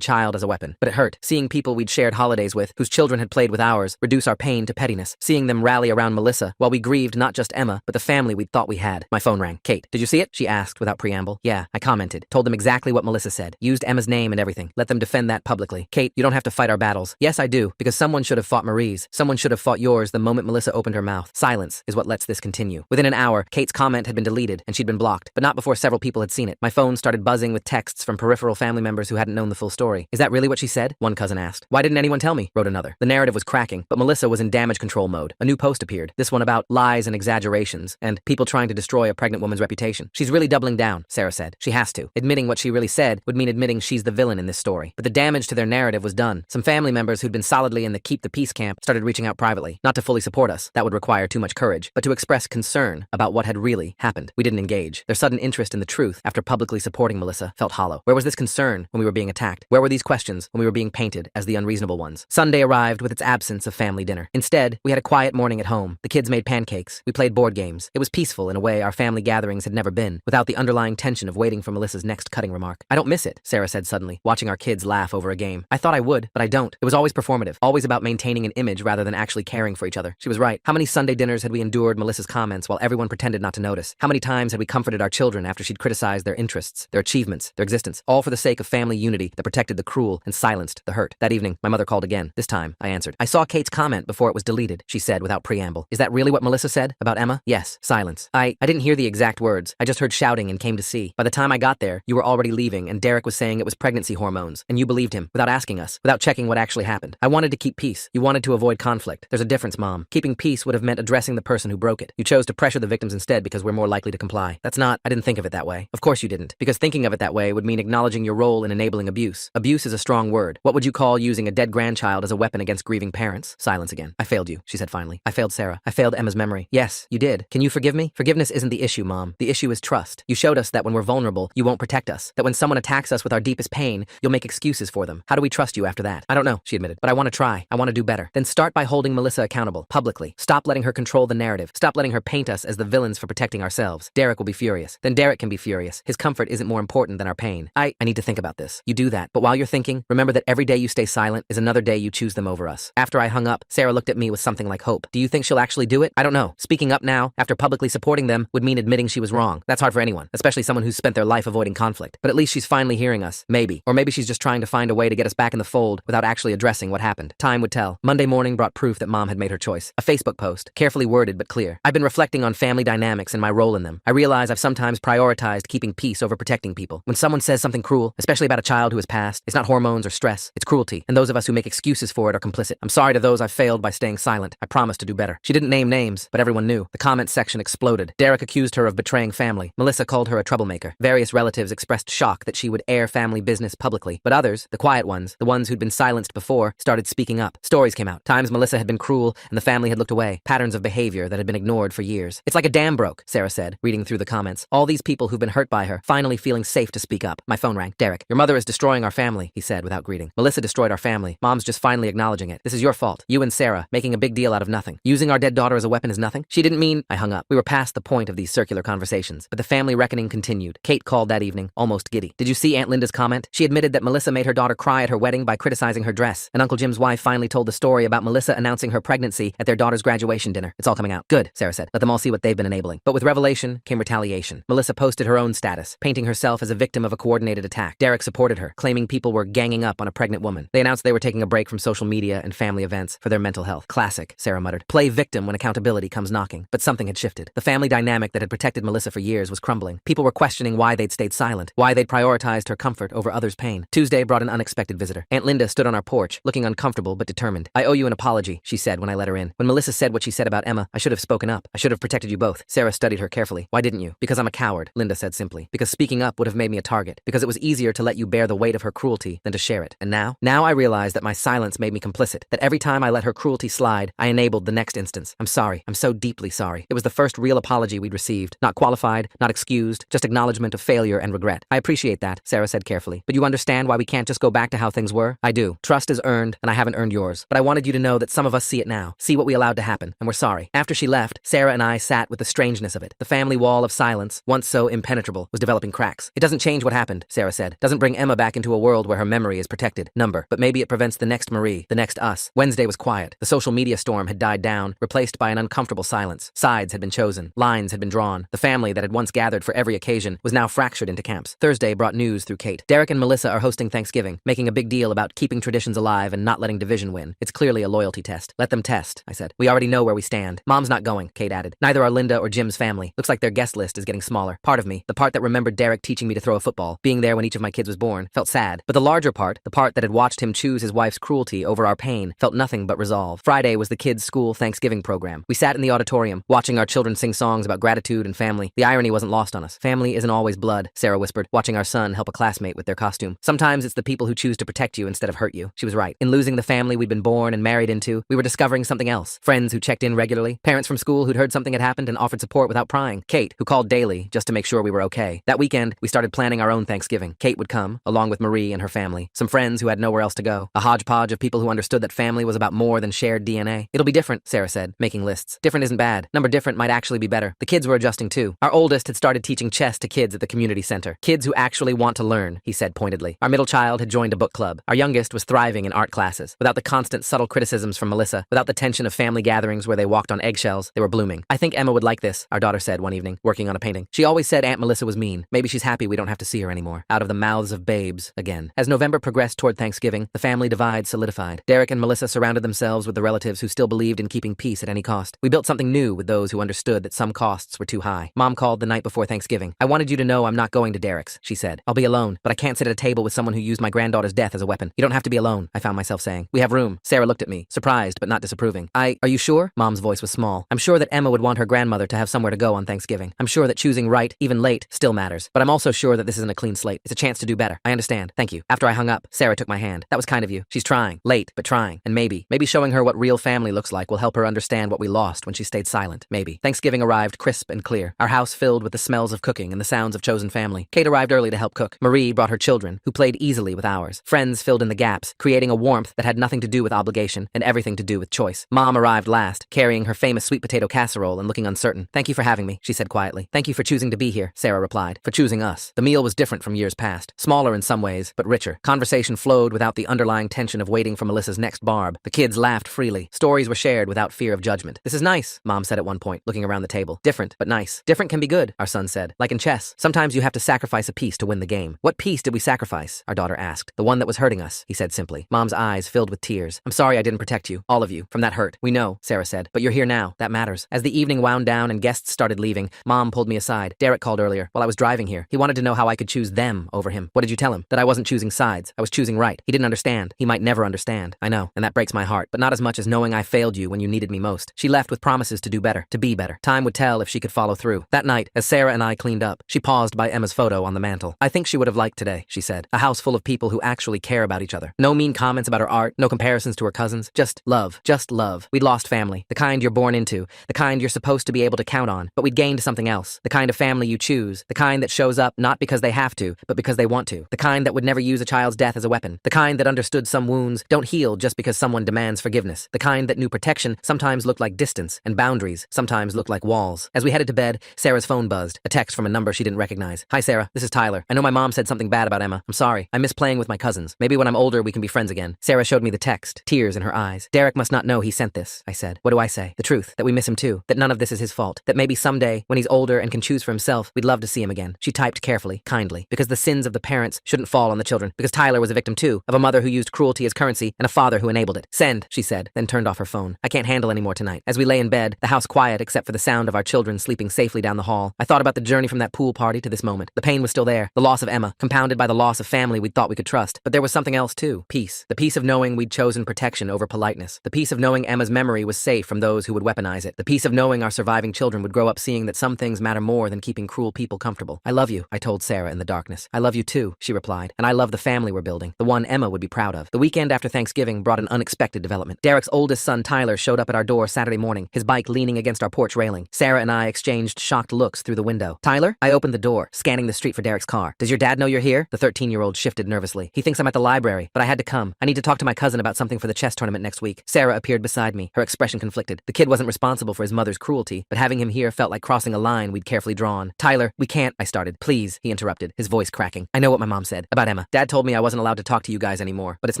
child as a weapon. But it hurt. Seeing people we'd shared holidays with, whose children had played with ours, reduce our pain to pettiness. Seeing them rally around Melissa, while we grieved not just Emma, but the family we'd thought we had. My phone rang. Kate, did you see it? She asked without preamble. Yeah, I commented. Told them exactly what Melissa said. Used Emma's name and everything. Let them defend that publicly. Kate, you don't have to fight our battles. Yes, I do, because someone should have fought Marie's. Someone should have fought yours the moment Melissa opened her mouth. Silence is what lets this continue. Within an hour, Kate's comment had been deleted and she'd been blocked, but not before several people had seen it. My phone started buzzing with texts from peripheral family members who hadn't known the full story. Is that really what she said? One cousin asked. Why didn't anyone tell me? Wrote another. The narrative was cracking, but Melissa was in damage control mode. A new post appeared, this one about lies and exaggerations, and people trying to destroy a pregnant woman's reputation. She's really doubling down, Sarah said. She has to. Admitting what she really said would mean admitting she's the villain in this story. But the damage to their narrative was done. Some family members who'd been solidly in the keep the peace camp started reaching out privately, not to fully support us. That would require too much courage, but to express concern about what had really happened. We didn't engage. Their sudden interest in the truth after publicly supporting Melissa felt hollow. Where was this concern when we were being attacked? Where were these questions when we were being painted as the unreasonable ones? Sunday arrived with its absence of family dinner. Instead, we had a quiet morning at home. The kids made pancakes. We played board games. It was peaceful in a way our family gatherings had never been, without the underlying tension of waiting for Melissa's next cutting remark. I don't miss it, Sarah said suddenly, watching our kids laugh over a game. I thought I would, but I don't. It was always performative, always about maintaining an image rather than actually caring for each other. She was right. How many Sunday dinners had we endured Melissa's comments while everyone pretended not to notice? How many times had we comforted our children after she'd criticized their interests, their achievements, their existence, all for the sake of family unity that protected the cruel and silenced the hurt? That evening, my mother called again. This time, I answered. I saw Kate's comment before it was deleted, she said without preamble. Is that really what Melissa said about Emma? Yes. Silence. I didn't hear the exact words. I just heard shouting and came to see. By the time I got there, you were already leaving and Derek was saying it was pregnancy hormones, and you believed him without asking us, without checking what actually happened. I wanted to keep peace. You wanted to avoid conflict. There's a difference, Mom. Keeping peace would have meant addressing the person who broke it. You chose to pressure the victims instead because we're more likely to comply. I didn't think of it that way. Of course you didn't, because thinking of it that way would mean acknowledging your role in enabling abuse. Abuse is a strong word. What would you call using a dead grandchild as a weapon against grieving parents? Silence again. I failed you, she said finally. I failed Sarah. I failed Emma's memory. Yes, you did. Can you forgive me? Forgiveness isn't the issue, Mom. The issue is trust. You showed us that when we're vulnerable, you won't protect us. That when someone attacks us with our deepest pain, you'll make excuses for them. How do we trust you after that? I don't know, she admitted, but I want to try. I want to do better. Then start by holding Melissa accountable, publicly. Stop letting her control the narrative. Stop letting her paint us as the villains for protecting ourselves. Derek will be furious. Then Derek can be furious. His comfort isn't more important than our pain. I need to think about this. You do that. But while you're thinking, remember that every day you stay silent is another day you choose them over us. After I hung up, Sarah looked at me with something like hope. Do you think she'll actually do it? I don't know. Speaking up now, after publicly supporting them, would mean admitting she was wrong. That's hard for anyone, especially someone who's spent their life avoiding conflict. But at least she's finally hearing us. Maybe. Or maybe she's just trying to find a way to get us back in the fold without actually addressing what happened. Time would tell. Monday morning brought proof that Mom had made her choice. A Facebook post, carefully worded but clear. I've been reflecting on family dynamics and my role in them. I realize I've sometimes prioritized keeping peace over protecting people. When someone says something cruel, especially about a child who has passed, it's not hormones or stress, it's cruelty. And those of us who make excuses for it are complicit. I'm sorry to those I've failed by staying silent. I promise to do better. She didn't name names, but everyone knew. The comment section exploded. Derek accused her of betraying family. Melissa called her a troublemaker. Various relatives expressed shock that she would air family business publicly. But others, the quiet ones, the ones who'd been silenced before, started speaking up. Stories came out. Times Melissa had been cruel and the family had looked away. Patterns of behavior that had been ignored for years. It's like a dam broke, Sarah said, reading through the comments. All these people who've been hurt by her, finally feeling safe to speak up. My phone rang. Derek, your mother is destroying our family, he said without greeting. Melissa destroyed our family. Mom's just finally acknowledging it. This is your fault. You and Sarah, making a big deal out of nothing. Using our dead daughter as a weapon is nothing? She didn't mean... I hung up. We were past the point of these circular conversations, but the family reckoning continued. Kate called that evening, almost giddy. Did you see Aunt Linda's comment? She admitted that Melissa made her daughter cry at her wedding by criticizing her dress, and Uncle Jim's wife finally told the story about Melissa announcing her pregnancy at their daughter's graduation dinner. It's all coming out. Good, Sarah said. Let them all see what they've been enabling. But with revelation came retaliation. Melissa posted her own status, painting herself as a victim of a coordinated attack. Derek supported her, claiming people were ganging up on a pregnant woman. They announced they were taking a break from social media and family events for their mental health. Classic, Sarah muttered. Play victim when accountability comes knocking. But something had shifted. The family dynamic that had protected Melissa for years was crumbling. People were questioning why they'd stayed silent, why they'd prioritized her comfort over others' pain. Tuesday brought an unexpected visitor. Aunt Linda stood on our porch, looking uncomfortable but determined. I owe you an apology, she said when I let her in. When Melissa said what she said about Emma, I should have spoken up. I should have protected you both. Sarah studied her carefully. Why didn't you? Because I'm a coward, Linda said simply. Because speaking up would have made me a target. Because it was easier to let you bear the weight of her cruelty than to share it. And now? Now I realize that my silence made me complicit. That every time I let her cruelty slide, I enabled the next instance. I'm sorry. I'm so deeply sorry. It was the first real apology we'd received. Not qualified, not excused, just acknowledgement of failure and regret. I appreciate that, Sarah said carefully. But you understand why we can't just go back to how things were? I do. Trust is earned, and I haven't earned yours. But I wanted you to know that some of us see it now, see what we allowed to happen, and we're sorry. After she left, Sarah and I sat with the strangeness of it. The family wall of silence, once so impenetrable, was developing cracks. It doesn't change what happened, Sarah said. Doesn't bring Emma back into a world where her memory is protected. But maybe it prevents the next Marie, the next us. Wednesday was quiet. The social media storm had died down, replaced by an uncomfortable silence. Sides had been chosen. Lines had been drawn. The family that had once gathered for every occasion was now fractured into camps. Thursday brought news through Kate. Derek and Melissa are hosting Thanksgiving, making a big deal about keeping traditions alive and not letting division win. It's clearly a loyalty test. Let them test, I said. We already know where we stand. Mom's not going, Kate added. Neither are Linda or Jim's family. Looks like their guest list is getting smaller. Part of me, the part that remembered Derek teaching me to throw a football, being there when each of my kids was born, felt sad. But the larger part, the part that had watched him choose his wife's cruelty over our pain, felt nothing but resolve. Friday was the kids' school Thanksgiving program. We sat in the auditorium, watching our children sing songs about gratitude and family. The irony wasn't lost on us. Family isn't always blood, Sarah whispered, watching our son help a classmate with their costume. Sometimes it's the people who choose to protect you instead of hurt you. She was right. In losing the family we'd been born and married into, we were discovering something else. Friends who checked in regularly, parents from school who'd heard something had happened and offered support without prying, Kate, who called daily just to make sure we were okay. That weekend, we started planning our own Thanksgiving. Kate would come, along with Marie and her family, some friends who had nowhere else to go, a hodgepodge of people who understood that family was about more than shared DNA. It'll be different, Sarah said, making lists. Different isn't bad. Number different might actually be better. The kids were adjusting too. Our oldest had started teaching chess to kids at the community center. Kids who actually want to learn, he said pointedly. Our middle child had joined a book club. Our youngest was thriving in art classes. Without the constant subtle criticisms from Melissa, without the tension of family gatherings where they walked on eggshells, they were blooming. I think Emma would like this, our daughter said one evening, working on a painting. She always said Aunt Melissa was mean. Maybe she's happy we don't have to see her anymore. Out of the mouths of babes, again. As November progressed toward Thanksgiving, the family divide solidified. Derek and Melissa surrounded themselves with the relatives who still believed in keeping peace at any cost. We built something new with those who understood that some costs were too high. Mom called the night before Thanksgiving. I wanted you to know I'm not going to Derek's, she said. I'll be alone, but I can't sit at a table with someone who used my granddaughter's death as a weapon. You don't have to be alone, I found myself saying. We have room. Sarah looked at me, surprised but not disapproving. Are you sure? Mom's voice was small. I'm sure that Emma would want her grandmother to have somewhere to go on Thanksgiving. I'm sure that choosing right, even late, still matters. But I'm also sure that this isn't a clean slate. It's a chance to do better. I understand. Thank you. After I hung up, Sarah took my hand. That was kind of you. She's trying. Late, but trying. And maybe showing her what real family looks like will help her understand what we lost when she stayed silent. Maybe. Thanksgiving arrived crisp and clear. Our house filled with the smells of cooking and the sounds of chosen family. Kate arrived early to help cook. Marie brought her children, who played easily with ours. Friends filled in the gaps, creating a warmth that had nothing to do with obligation and everything to do with choice. Mom arrived last, carrying her famous sweet potato casserole and looking uncertain. Thank you for having me, she said quietly. Thank you for choosing to be here, Sarah replied. For choosing us. The meal was different from years past. Smaller in some ways, but richer. Conversation flowed without the underlying tension of waiting for Melissa's next barb. The kids laughed freely. Stories were shared without fear of judgment. This is nice, Mom said at one point, looking around the table. Different, but nice. Different can be good, our son said. Like in chess. Sometimes you have to sacrifice a piece to win the game. What piece did we sacrifice? Our daughter asked. The one that was hurting us, he said simply. Mom's eyes filled with tears. I'm sorry I didn't protect you, all of you, from that hurt. We know, Sarah said. But you're here now. That matters. As the evening wound down and guests started leaving, Mom pulled me aside. Derek called earlier while I was driving here. He wanted to know how I could choose them over him. What did you tell him? That I wasn't choosing sides. I was choosing right. He didn't understand. He might never understand. I know, and that breaks my heart, but not as much as knowing I failed you when you needed me most. She left with promises to do better, to be better. Time would tell if she could follow through. That night, as Sarah and I cleaned up, she paused by Emma's photo on the mantel. I think she would have liked today, she said. A house full of people who actually care about each other. No mean comments about her art, no comparisons to her cousins. Just love. Just love. We'd lost family. The kind you're born into. The kind you're supposed to be able to count on. But we'd gained something else. The kind of family you choose. The kind that shows up not because they have to, but because they want to. The kind that would never use a child's death as a weapon. The kind that understood some wounds don't heal just because someone demands forgiveness. The kind that knew protection sometimes looked like distance, and boundaries sometimes looked like walls. As we headed to bed, Sarah's phone buzzed. A text from a number she didn't recognize. Hi Sarah, this is Tyler. I know my mom said something bad about Emma. I'm sorry. I miss playing with my cousins. Maybe when I'm older we can be friends again. Sarah showed me the text, tears in her eyes. Derek must not know he sent this, I said. What do I say? The truth, that we miss him too, that none of this is his fault, that maybe someday, when he's older and can choose for himself, we'd love to see him again. She typed carefully, kindly, because the sins of the parents shouldn't fall on the children, because Tyler was a victim too, of a mother who used cruelty as currency and a father who enabled it. Send, she said, then turned off her phone. I can't handle any more tonight. As we lay in bed, the house quiet except for the sound of our children sleeping safely down the hall, I thought about the journey from that pool party to this moment. The pain was still there, the loss of Emma, compounded by the loss of family we'd thought we could trust. But there was something else too. Peace. The peace of knowing we'd chosen protection over politeness. The peace of knowing Emma's memory was safe from those who would weaponize it. The peace of knowing our surviving children would grow up seeing that some things matter more than keeping cruel people comfortable. I love you, I told Sarah in the darkness. I love you too, she replied, and I love the family we're building, the one Emma would be proud of. The weekend after Thanksgiving brought an unexpected development. Derek's oldest son Tyler showed up at our door Saturday morning, his bike leaning against our porch railing. Sarah and I exchanged shocked looks through the window. Tyler? I opened the door, scanning the street for Derek's car. Does your dad know you're here? The 13-year-old shifted nervously. He thinks I'm at the library, but I had to come. I need to talk to my cousin about something for the chess tournament next week. Sarah appeared beside me, her expression conflicted. The kid wasn't responsible for his mother's cruelty, but but having him here felt like crossing a line we'd carefully drawn. Tyler, we can't, I started. Please, he interrupted, his voice cracking. I know what my mom said about Emma. Dad told me I wasn't allowed to talk to you guys anymore, but it's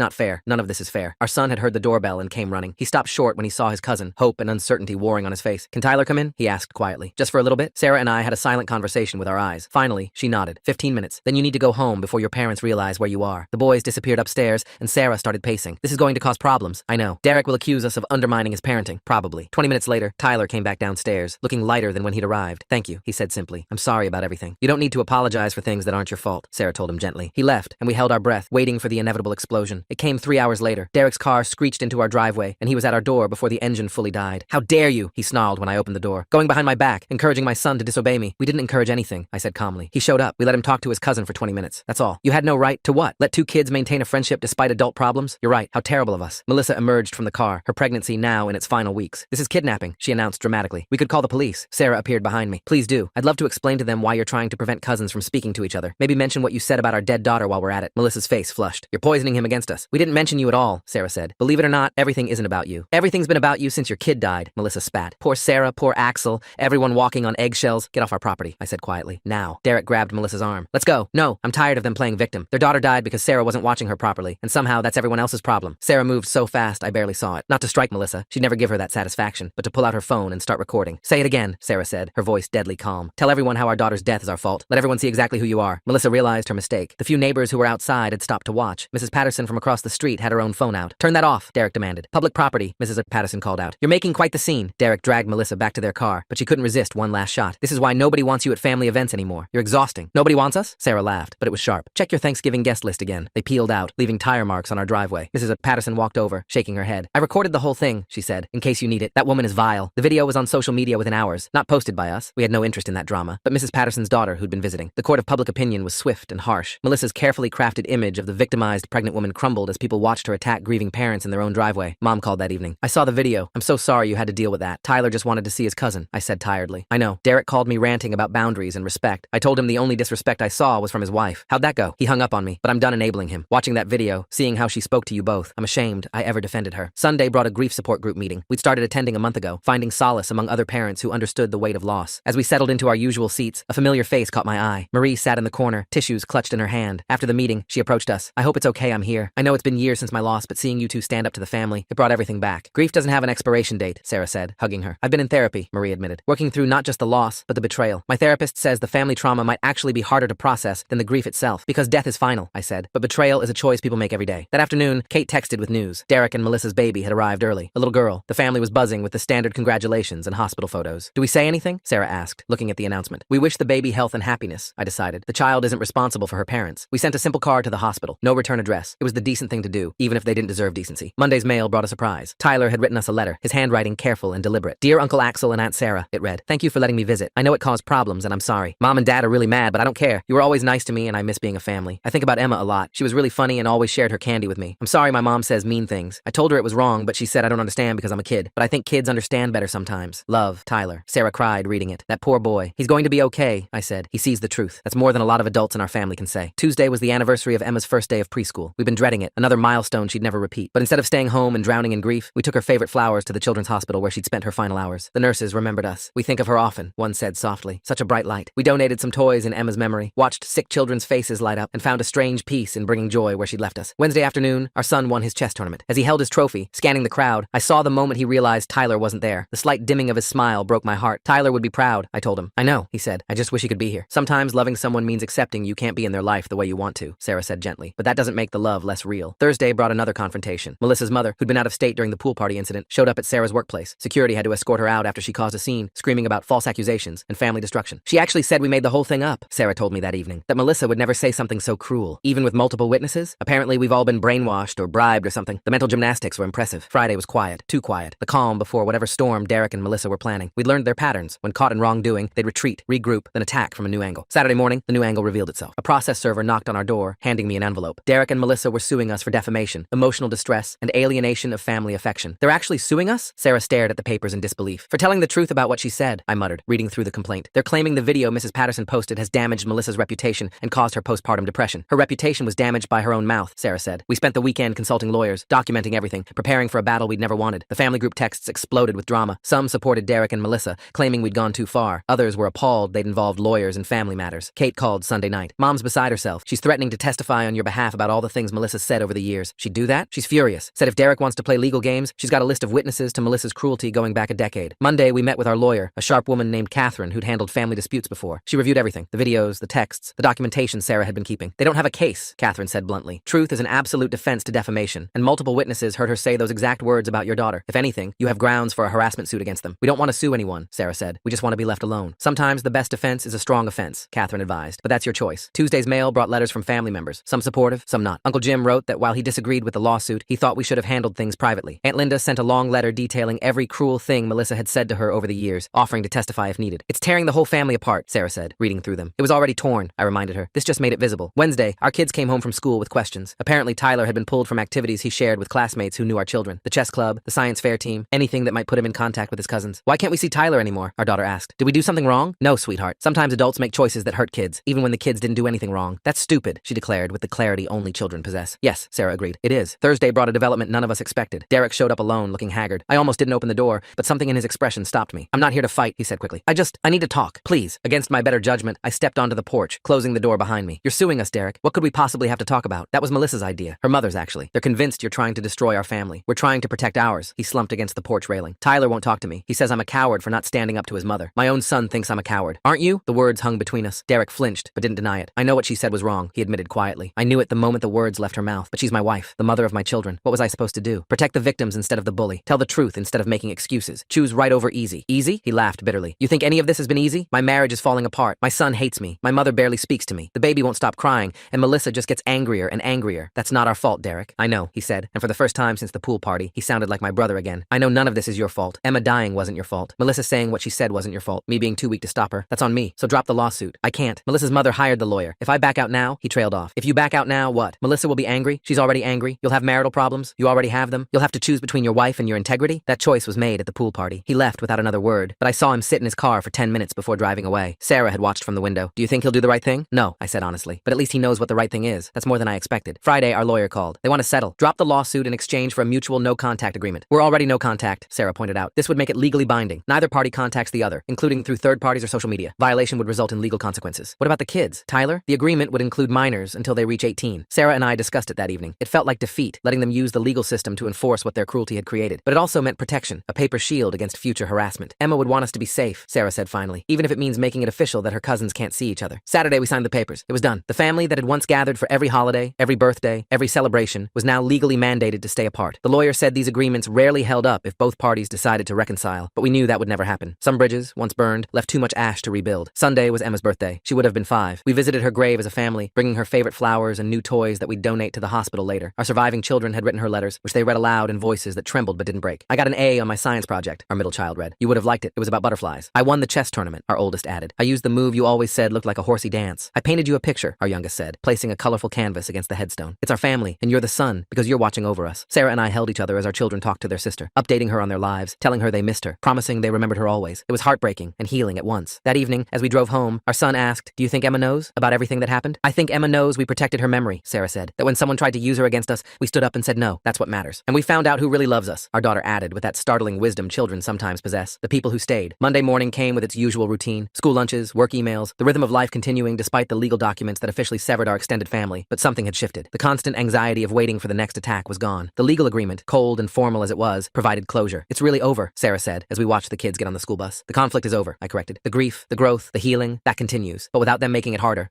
not fair. None of this is fair. Our son had heard the doorbell and came running. He stopped short when he saw his cousin, hope and uncertainty warring on his face. Can Tyler come in? He asked quietly. Just for a little bit? Sarah and I had a silent conversation with our eyes. Finally, she nodded. 15 minutes. Then you need to go home before your parents realize where you are. The boys disappeared upstairs, and Sarah started pacing. This is going to cause problems. I know. Derek will accuse us of undermining his parenting. Probably. 20 minutes later, Tyler came back downstairs, looking lighter than when he'd arrived. Thank you, he said simply. I'm sorry about everything. You don't need to apologize for things that aren't your fault, Sarah told him gently. He left, and we held our breath, waiting for the inevitable explosion. It came 3 hours later. Derek's car screeched into our driveway, and he was at our door before the engine fully died. How dare you, he snarled when I opened the door. Going behind my back, encouraging my son to disobey me. We didn't encourage anything, I said calmly. He showed up. We let him talk to his cousin for 20 minutes. That's all. You had no right to what? Let two kids maintain a friendship despite adult problems? You're right. How terrible of us. Melissa emerged from the car, her pregnancy now in its final weeks. This is kidnapping, she announced dramatically. We could call the police. Sarah appeared behind me. Please do. I'd love to explain to them why you're trying to prevent cousins from speaking to each other. Maybe mention what you said about our dead daughter while we're at it. Melissa's face flushed. You're poisoning him against us. We didn't mention you at all, Sarah said. Believe it or not, everything isn't about you. Everything's been about you since your kid died, Melissa spat. Poor Sarah, poor Axel, everyone walking on eggshells. Get off our property, I said quietly. Now. Derek grabbed Melissa's arm. Let's go. No, I'm tired of them playing victim. Their daughter died because Sarah wasn't watching her properly, and somehow that's everyone else's problem. Sarah moved so fast I barely saw it. Not to strike Melissa, she'd never give her that satisfaction, but to pull out her phone and start recording. Say it again, Sarah said, her voice deadly calm. Tell everyone how our daughter's death is our fault. Let everyone see exactly who you are. Melissa realized her mistake. The few neighbors who were outside had stopped to watch. Mrs. Patterson from across the street had her own phone out. Turn that off, Derek demanded. Public property, Mrs. Patterson called out. You're making quite the scene. Derek dragged Melissa back to their car, but she couldn't resist one last shot. This is why nobody wants you at family events anymore. You're exhausting. Nobody wants us? Sarah laughed, but it was sharp. Check your Thanksgiving guest list again. They peeled out, leaving tire marks on our driveway. Mrs. Patterson walked over, shaking her head. I recorded the whole thing, she said, in case you need it. That woman is vile. The video was on social media within hours, not posted by us. We had no interest in that drama, but Mrs. Patterson's daughter who'd been visiting. The court of public opinion was swift and harsh. Melissa's carefully crafted image of the victimized pregnant woman crumbled as people watched her attack grieving parents in their own driveway. Mom called that evening. I saw the video. I'm so sorry you had to deal with that. Tyler just wanted to see his cousin, I said tiredly. I know. Derek called me ranting about boundaries and respect. I told him the only disrespect I saw was from his wife. How'd that go? He hung up on me, but I'm done enabling him. Watching that video, seeing how she spoke to you both, I'm ashamed I ever defended her. Sunday brought a grief support group meeting. We'd started attending a month ago, finding solace among other parents who understood the weight of loss. As we settled into our usual seats, a familiar face caught my eye. Marie sat in the corner, tissues clutched in her hand. After the meeting, she approached us. I hope it's okay I'm here. I know it's been years since my loss, but seeing you two stand up to the family, it brought everything back. Grief doesn't have an expiration date, Sarah said, hugging her. I've been in therapy, Marie admitted, working through not just the loss, but the betrayal. My therapist says the family trauma might actually be harder to process than the grief itself, because death is final, I said, but betrayal is a choice people make every day. That afternoon, Kate texted with news. Derek and Melissa's baby had arrived early. A little girl. The family was buzzing with the standard congratulations and hospital photos. Do we say anything? Sarah asked, looking at the announcement. We wish the baby health and happiness, I decided. The child isn't responsible for her parents. We sent a simple card to the hospital. No return address. It was the decent thing to do, even if they didn't deserve decency. Monday's mail brought a surprise. Tyler had written us a letter, his handwriting careful and deliberate. Dear Uncle Axel and Aunt Sarah, it read. Thank you for letting me visit. I know it caused problems and I'm sorry. Mom and Dad are really mad, but I don't care. You were always nice to me and I miss being a family. I think about Emma a lot. She was really funny and always shared her candy with me. I'm sorry my mom says mean things. I told her it was wrong, but she said I don't understand because I'm a kid. But I think kids understand better sometimes. Love, Tyler. Sarah cried reading it. That poor boy. He's going to be okay, I said. He sees the truth. That's more than a lot of adults in our family can say. Tuesday was the anniversary of Emma's first day of preschool. We've been dreading it. Another milestone she'd never repeat. But instead of staying home and drowning in grief, we took her favorite flowers to the children's hospital where she'd spent her final hours. The nurses remembered us. We think of her often, one said softly. Such a bright light. We donated some toys in Emma's memory, watched sick children's faces light up, and found a strange peace in bringing joy where she'd left us. Wednesday afternoon, our son won his chess tournament. As he held his trophy, scanning the crowd, I saw the moment he realized Tyler wasn't there. The slight dimming of his smile broke my heart. Tyler would be proud, I told him. I know, he said. I just wish he could be here. Sometimes loving someone means accepting you can't be in their life the way you want to, Sarah said gently. But that doesn't make the love less real. Thursday brought another confrontation. Melissa's mother, who'd been out of state during the pool party incident, showed up at Sarah's workplace. Security had to escort her out after she caused a scene, screaming about false accusations and family destruction. She actually said we made the whole thing up, Sarah told me that evening. That Melissa would never say something so cruel, even with multiple witnesses. Apparently we've all been brainwashed or bribed or something. The mental gymnastics were impressive. Friday was quiet, too quiet. The calm before whatever storm Derek and Melissa were planning. We'd learned their patterns. When caught in wrongdoing, they'd retreat, regroup, then attack from a new angle. Saturday morning, the new angle revealed itself. A process server knocked on our door, handing me an envelope. Derek and Melissa were suing us for defamation, emotional distress, and alienation of family affection. They're actually suing us? Sarah stared at the papers in disbelief. For telling the truth about what she said, I muttered, reading through the complaint. They're claiming the video Mrs. Patterson posted has damaged Melissa's reputation and caused her postpartum depression. Her reputation was damaged by her own mouth, Sarah said. We spent the weekend consulting lawyers, documenting everything, preparing for a battle we'd never wanted. The family group texts exploded with drama. Some supported Derek Derek and Melissa, claiming we'd gone too far. Others were appalled they'd involved lawyers and family matters. Kate called Sunday night. Mom's beside herself. She's threatening to testify on your behalf about all the things Melissa said over the years. She'd do that? She's furious. Said if Derek wants to play legal games, she's got a list of witnesses to Melissa's cruelty going back a decade. Monday, we met with our lawyer, a sharp woman named Catherine who'd handled family disputes before. She reviewed everything. The videos, the texts, the documentation Sarah had been keeping. They don't have a case, Catherine said bluntly. Truth is an absolute defense to defamation, and multiple witnesses heard her say those exact words about your daughter. If anything, you have grounds for a harassment suit against them. We don't want to sue anyone, Sarah said. We just want to be left alone. Sometimes the best defense is a strong offense, Catherine advised, but that's your choice. Tuesday's mail brought letters from family members, some supportive, some not. Uncle Jim wrote that while he disagreed with the lawsuit, he thought we should have handled things privately. Aunt Linda sent a long letter detailing every cruel thing Melissa had said to her over the years, offering to testify if needed. It's tearing the whole family apart, Sarah said, reading through them. It was already torn, I reminded her. This just made it visible. Wednesday, our kids came home from school with questions. Apparently, Tyler had been pulled from activities he shared with classmates who knew our children. The chess club, the science fair team, anything that might put him in contact with his cousins. Why can't we see Tyler anymore? Our daughter asked. Did we do something wrong? No, sweetheart. Sometimes adults make choices that hurt kids, even when the kids didn't do anything wrong. That's stupid, she declared with the clarity only children possess. Yes, Sarah agreed. It is. Thursday brought a development none of us expected. Derek showed up alone, looking haggard. I almost didn't open the door, but something in his expression stopped me. I'm not here to fight, he said quickly. I need to talk, please. Against my better judgment, I stepped onto the porch, closing the door behind me. You're suing us, Derek. What could we possibly have to talk about? That was Melissa's idea. Her mother's, actually. They're convinced you're trying to destroy our family. We're trying to protect ours. He slumped against the porch railing. Tyler won't talk to me. He says I'm a coward for not standing up to his mother. My own son thinks I'm a coward. Aren't you? The words hung between us. Derek flinched, but didn't deny it. I know what she said was wrong, he admitted quietly. I knew it the moment the words left her mouth. But she's my wife, the mother of my children. What was I supposed to do? Protect the victims instead of the bully. Tell the truth instead of making excuses. Choose right over easy. Easy? He laughed bitterly. You think any of this has been easy? My marriage is falling apart. My son hates me. My mother barely speaks to me. The baby won't stop crying, and Melissa just gets angrier and angrier. That's not our fault, Derek. I know, he said, and for the first time since the pool party, he sounded like my brother again. I know none of this is your fault. Emma dying wasn't your fault. Melissa saying what she said wasn't your fault. Me being too weak to stop her. That's on me. So drop the lawsuit. I can't. Melissa's mother hired the lawyer. If I back out now, he trailed off. If you back out now, what? Melissa will be angry. She's already angry. You'll have marital problems. You already have them. You'll have to choose between your wife and your integrity. That choice was made at the pool party. He left without another word, but I saw him sit in his car for 10 minutes before driving away. Sarah had watched from the window. Do you think he'll do the right thing? No, I said honestly, but at least he knows what the right thing is. That's more than I expected. Friday, our lawyer called. They want to settle. Drop the lawsuit in exchange for a mutual no-contact agreement. We're already no contact, Sarah pointed out. This would make it legally binding. Neither party contacts the other, including through third parties or social media. Violation would result in legal consequences. What about the kids? Tyler? The agreement would include minors until they reach 18. Sarah and I discussed it that evening. It felt like defeat, letting them use the legal system to enforce what their cruelty had created. But it also meant protection, a paper shield against future harassment. Emma would want us to be safe, Sarah said finally, even if it means making it official that her cousins can't see each other. Saturday, we signed the papers. It was done. The family that had once gathered for every holiday, every birthday, every celebration was now legally mandated to stay apart. The lawyer said these agreements rarely held up if both parties decided to reconcile, but we knew that would never happen. Some bridges, once burned, left too much ash to rebuild. Sunday was Emma's birthday. She would have been 5. We visited her grave as a family, bringing her favorite flowers and new toys that we'd donate to the hospital later. Our surviving children had written her letters, which they read aloud in voices that trembled but didn't break. I got an A on my science project, our middle child read. You would have liked it. It was about butterflies. I won the chess tournament, our oldest added. I used the move you always said looked like a horsey dance. I painted you a picture, our youngest said, placing a colorful canvas against the headstone. It's our family, and you're the sun, because you're watching over us. Sarah and I held each other as our children talked to their sister, updating her on their lives, telling her they missed her, promising they remembered her always. It was heartbreaking and healing at once. That evening, as we drove home, our son asked, do you think Emma knows about everything that happened? I think Emma knows we protected her memory, Sarah said, that when someone tried to use her against us, we stood up and said no, that's what matters. And we found out who really loves us, our daughter added with that startling wisdom children sometimes possess, the people who stayed. Monday morning came with its usual routine, school lunches, work emails, the rhythm of life continuing despite the legal documents that officially severed our extended family, but something had shifted. The constant anxiety of waiting for the next attack was gone. The legal agreement, cold and formal as it was, provided closure. It's really over, Sarah said, as we watched the kids get on the school bus. The conflict is over, I corrected. The grief, the growth, the healing, that continues. But without them making it harder,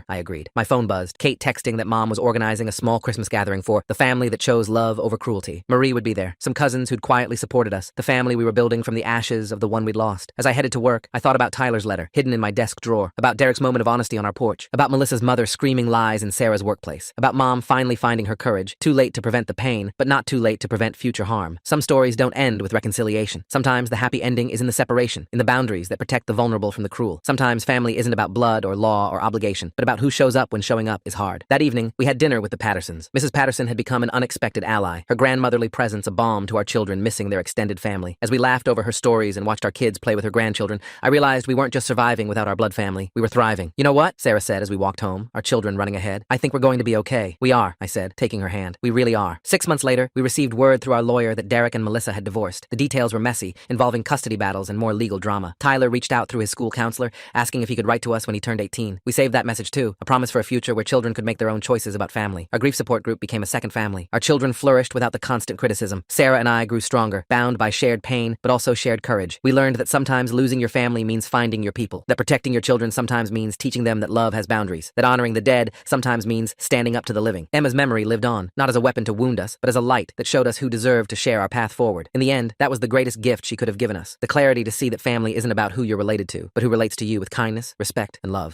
I agreed. My phone buzzed, Kate texting that Mom was organizing a small Christmas gathering for the family that chose love over cruelty. Marie would be there, some cousins who'd quietly supported us, the family we were building from the ashes of the one we'd lost. As I headed to work, I thought about Tyler's letter, hidden in my desk drawer, about Derek's moment of honesty on our porch, about Melissa's mother screaming lies in Sarah's workplace, about Mom finally finding her courage, too late to prevent the pain, but not too late to prevent future harm. Some stories don't end with reconciliation. Sometimes the happy ending is in the separation, in the boundaries that protect the vulnerable from the cruel. Sometimes family isn't about blood or law or obligation, but about who shows up when showing up is hard. That evening, we had dinner with the Pattersons. Mrs. Patterson had become an unexpected ally, her grandmotherly presence a balm to our children missing their extended family. As we laughed over her stories and watched our kids play with her grandchildren, I realized we weren't just surviving without our blood family. We were thriving. You know what? Sarah said as we walked home, our children running ahead. I think we're going to be okay. We are, I said, taking her hand. We really are. 6 months later, we received word through our lawyer that Derek and Melissa had divorced. The details were messy, involving custody battles and more legal drama. Tyler reached out through his school counselor, asking if he could write to us when he turned 18. We saved that message too, a promise for a future where children could make their own choices about family. Our grief support group became a second family. Our children flourished without the constant criticism. Sarah and I grew stronger, bound by shared pain, but also shared courage. We learned that sometimes losing your family means finding your people, that protecting your children sometimes means teaching them that love has boundaries, that honoring the dead sometimes means standing up to the living. Emma's memory lived on, not as a weapon to wound us, but as a light that showed us who deserved to share our path forward. In the end, that was the greatest gift she could have given us, the clarity to see that family isn't about who you're related to, but who relates to you with kindness, respect, and love.